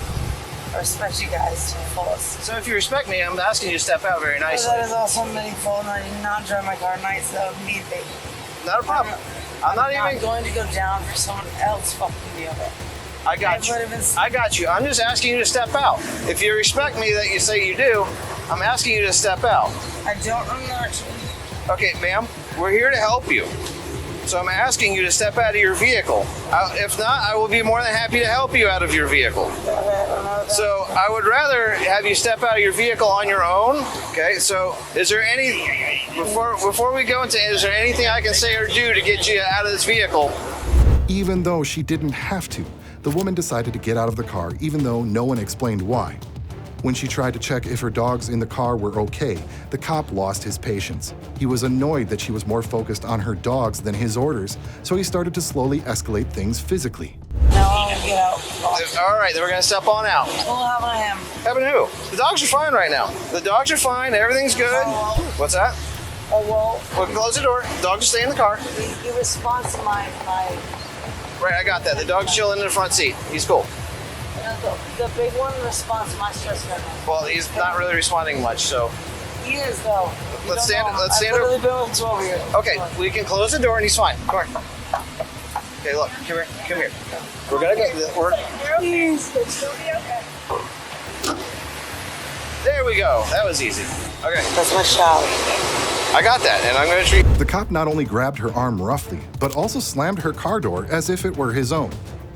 I respect you guys to the fullest. So if you respect me, I'm asking you to step out very nicely. That is also meaningful, and I did not drive my car at night, so need me. Not a problem. I'm not even going to go down for someone else fucking me over. I got you. I got you. I'm just asking you to step out. If you respect me that you say you do, I'm asking you to step out. I don't know. Okay, ma'am, we're here to help you. So I'm asking you to step out of your vehicle. If not, I will be more than happy to help you out of your vehicle. So I would rather have you step out of your vehicle on your own. Okay, so is there any, before we go into, is there anything I can say or do to get you out of this vehicle? Even though she didn't have to, the woman decided to get out of the car even though no one explained why. When she tried to check if her dogs in the car were okay, the cop lost his patience. He was annoyed that she was more focused on her dogs than his orders, so he started to slowly escalate things physically. Now I'm gonna get out. All right, then we're gonna step on out. Well, how about him? Having who? The dogs are fine right now. The dogs are fine. Everything's good. What's that? Oh, well. We can close the door. The dogs will stay in the car. He responds to my. Right, I got that. The dog's chilling in the front seat. He's cool. The big one responds to my stress level. Well, he's not really responding much, so. He is though. Let's stand. I've literally been with 12 years. Okay, we can close the door and he's fine. Come here. Okay, look, come here, come here. We're gonna go. Please, it'll be okay. There we go. That was easy. Okay. That's my shower. I got that, and I'm gonna treat. The cop not only grabbed her arm roughly, but also slammed her car door as if it were his own.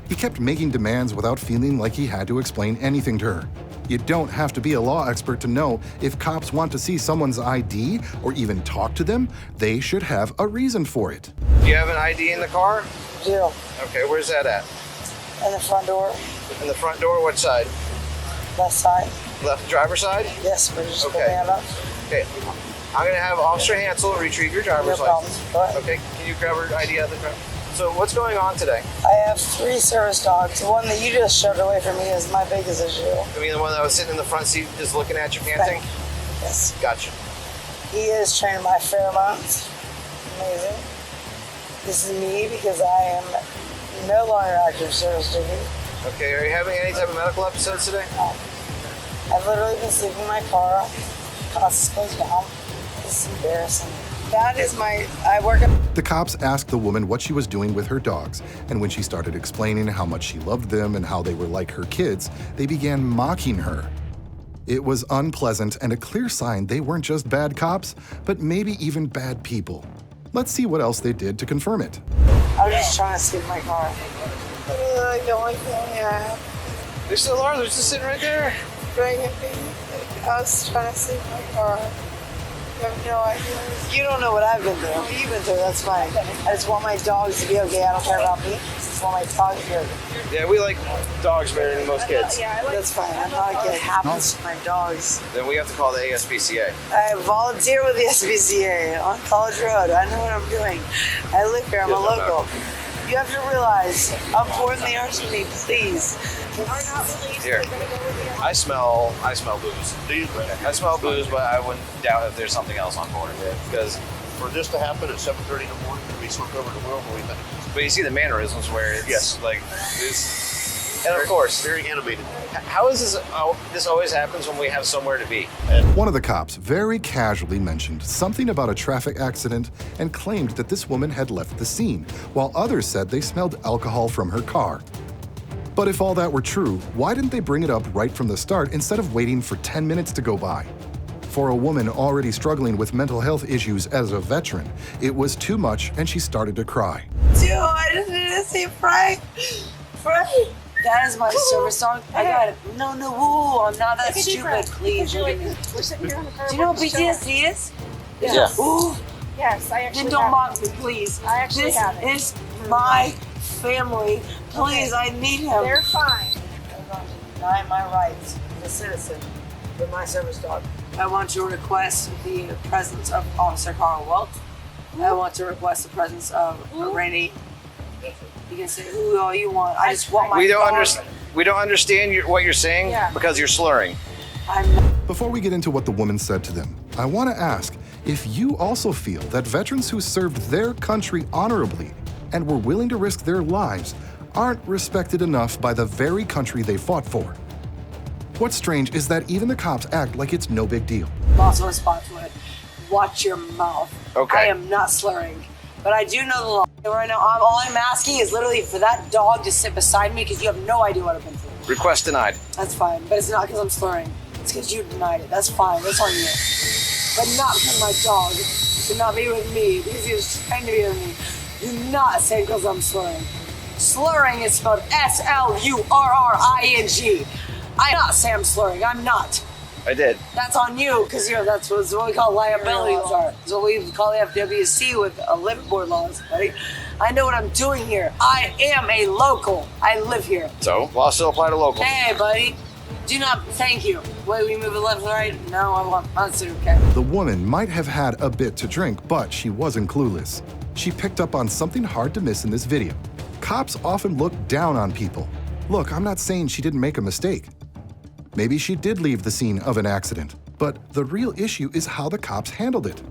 He kept making demands without feeling like he had to explain anything to her. You don't have to be a law expert to know if cops want to see someone's ID or even talk to them, they should have a reason for it. Do you have an ID in the car? Zero. Okay, where's that at? In the front door. In the front door, what side? Left side. Left driver's side? Yes, but just okay. Okay. I'm gonna have Officer Hansel retrieve your driver's license. Okay, can you grab her ID out of the car? So what's going on today? I have 3 service dogs. The one that you just shoved away from me is my biggest issue. I mean the one that was sitting in the front seat just looking at you panting? Yes. Gotcha. He is trained by pheromones. Amazing. This is me because I am no longer active service duty. Okay, are you having any type of medical episodes today? No. I've literally been sleeping in my car. Costs goes down. This is embarrassing. That is I work at. The cops asked the woman what she was doing with her dogs, and when she started explaining how much she loved them and how they were like her kids, they began mocking her. It was unpleasant and a clear sign they weren't just bad cops, but maybe even bad people. Let's see what else they did to confirm it. I was just trying to sleep in my car. I don't like that. Yeah. They still are. They're just sitting right there. Bring it, baby. I was trying to sleep in my car. You have no idea. You don't know what I've been through. You've been through, that's fine. I just want my dogs to be okay. I don't care about me. I just want my dogs to be okay. Yeah, we like dogs better than most kids. That's fine. I'm not going to happen to my dogs. Then we have to call the ASPCA. I volunteer with the SPCA on College Road. I know what I'm doing. I live here. I'm a local. You have to realize how important they are to me, please. Here. I smell booze. Do you? I smell booze, but I wouldn't doubt if there's something else on board. Because For this to happen at 7:30 in the morning to be so covered in oil, what do you think? But you see the mannerisms where it's yes. like this. And of course, very animated. How is this? This always happens when we have somewhere to be. One of the cops very casually mentioned something about a traffic accident and claimed that this woman had left the scene, while others said they smelled alcohol from her car. But if all that were true, why didn't they bring it up right from the start instead of waiting for 10 minutes to go by? For a woman already struggling with mental health issues as a veteran, it was too much and she started to cry. Dude, I just need to see Frank. Frank. That is my service dog. I got it. No, woo, I'm not that stupid. Please. We're sitting here on the curb. Do you know what PTSD is? Yeah. Ooh. Yes, I actually Then don't have mock me, please. I actually have it. This is my family. Please, I need him. They're fine. I'm going to deny my rights as a citizen with my service dog. I I want to request the presence of Officer Carl Welch. I want to request the presence of Randy. You can say who all you want. I just want my We don't dog. understand. We don't understand what you're saying because you're slurring. Before we get into what the woman said to them, I want to ask if you also feel that veterans who served their country honorably and were willing to risk their lives aren't respected enough by the very country they fought for. What's strange is that even the cops act like it's no big deal. Boss on spot to it. Watch your mouth. Okay. I am not slurring, but I do know the law. Right now, all I'm asking is literally for that dog to sit beside me because you have no idea what I've been through. Request denied. That's fine, but it's not because I'm slurring. It's because you denied it. That's fine. That's on you. But not because my dog should not be with me because he was trying to be with me. Do not say because I'm slurring. Slurring is spelled S-L-U-R-R-I-N-G. I not say I'm slurring. I'm not. I did. That's on you because that's what we call liability laws. That's what we call the FWC with liveaboard laws, buddy. I know what I'm doing here. I am a local. I live here. So, law still apply to locals. Hey, buddy. Do not. Thank you. Wait, we move it left and right? No, I want. That's okay. The woman might have had a bit to drink, but she wasn't clueless. She picked up on something hard to miss in this video. Cops often look down on people. Look, I'm not saying she didn't make a mistake. Maybe she did leave the scene of an accident, but the real issue is how the cops handled it.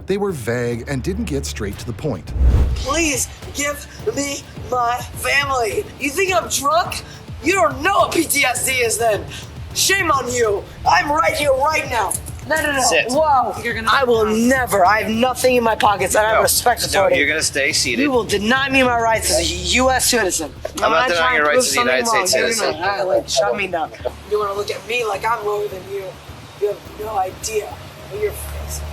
They were vague and didn't get straight to the point. Please give me my family. You think I'm drunk? You don't know what PTSD is then. Shame on you. I'm right here right now. No. Sit. Whoa. I will never. I have nothing in my pockets and I have respect for No, you're going to stay seated. You will deny me my rights as a U.S. citizen. I'm not denying your rights as a United States citizen. Shut me down. You want to look at me like I'm lower than you. You have no idea what you're facing.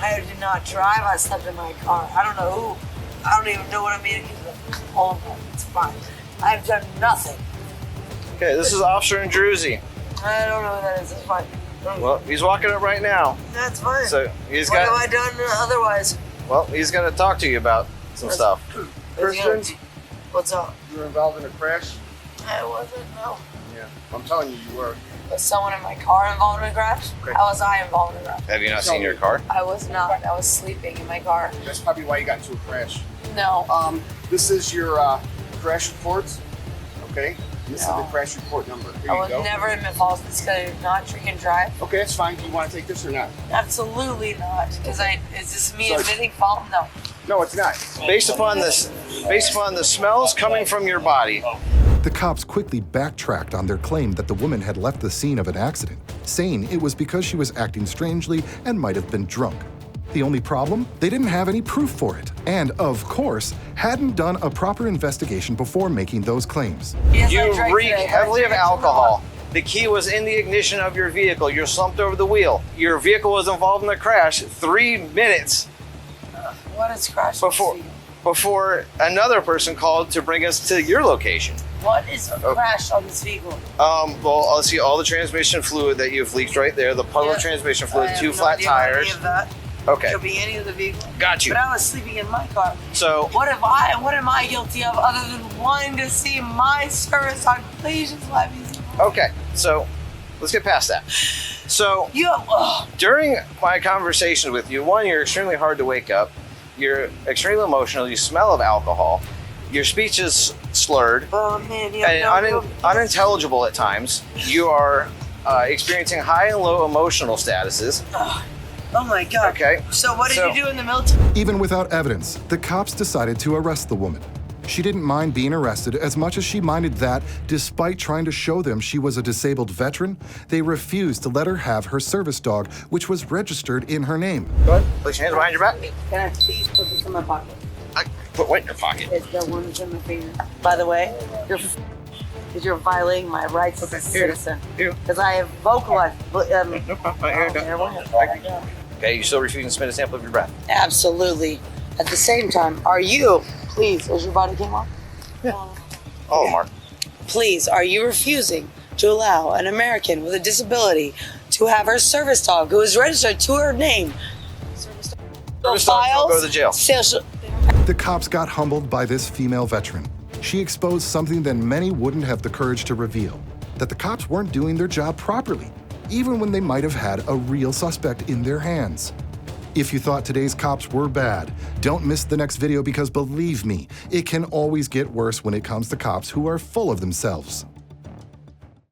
I did not drive. I slept in my car. I don't know who. I don't even know what I made. Oh, it's fine. I've done nothing. Okay, this is Officer Andruzzi. I don't know what that is. It's fine. Well, he's walking up right now. That's fine. So he's what got. have I done otherwise? Well, he's going to talk to you about some stuff. Christian, What's up? you were involved in a crash? I wasn't. No. Yeah, I'm telling you, you were. Was someone in my car involved in a crash? How was I involved in a crash? Have you not seen your car? I was not. I was sleeping in my car. That's probably why you got into a crash. No. This is your crash reports. Okay. This is the crash report number. Here I you was go. never involved in this because I did not drink and drive. Okay, that's fine. Do you want to take this or not? Absolutely not. Because is this me So- admitting fault? No. No, it's not. Based upon the smells coming from your body. The cops quickly backtracked on their claim that the woman had left the scene of an accident, saying it was because she was acting strangely and might have been drunk. The only problem? They didn't have any proof for it, and of course, hadn't done a proper investigation before making those claims. Yes, I You drank reek today. heavily of alcohol. The key was in the ignition of your vehicle. You're slumped over the wheel. Your vehicle was involved in the crash 3 minutes What is crash? before another person called to bring us to your location. What is crash on this vehicle? Well, let's see all the transmission fluid that you've leaked right there. The puddle of transmission fluid, I have 2 no flat idea about tires. Any of that. Okay. Could be any of the vehicle. Got you. But I was sleeping in my car. So What am I guilty of other than wanting to see my service on please just let me see. okay, so let's get past that. So during my conversation with you, one, you're extremely hard to wake up. You're extremely emotional. You smell of alcohol. Your speech is slurred Oh man, and unintelligible at times. You are experiencing high and low emotional statuses. Oh my god. Okay. So what did you do in the military? Even without evidence, the cops decided to arrest the woman. She didn't mind being arrested as much as she minded that, despite trying to show them she was a disabled veteran, they refused to let her have her service dog, which was registered in her name. Go ahead. Place your hands behind your back. Can I please put this in my pocket? Put what in your pocket? It's the one that's in my finger. By the way, you're violating my rights as a citizen. Because I have vocalized. Okay, you still refusing to spit a sample of your breath? Absolutely. At the same time, are you, please, is your body came off? Oh, Mark. Please, are you refusing to allow an American with a disability to have her service dog, who is registered to her name, Service dogs don't go to jail. The cops got humbled by this female veteran. She exposed something that many wouldn't have the courage to reveal, that the cops weren't doing their job properly. even when they might have had a real suspect in their hands. If you thought today's cops were bad, don't miss the next video because believe me, it can always get worse when it comes to cops who are full of themselves.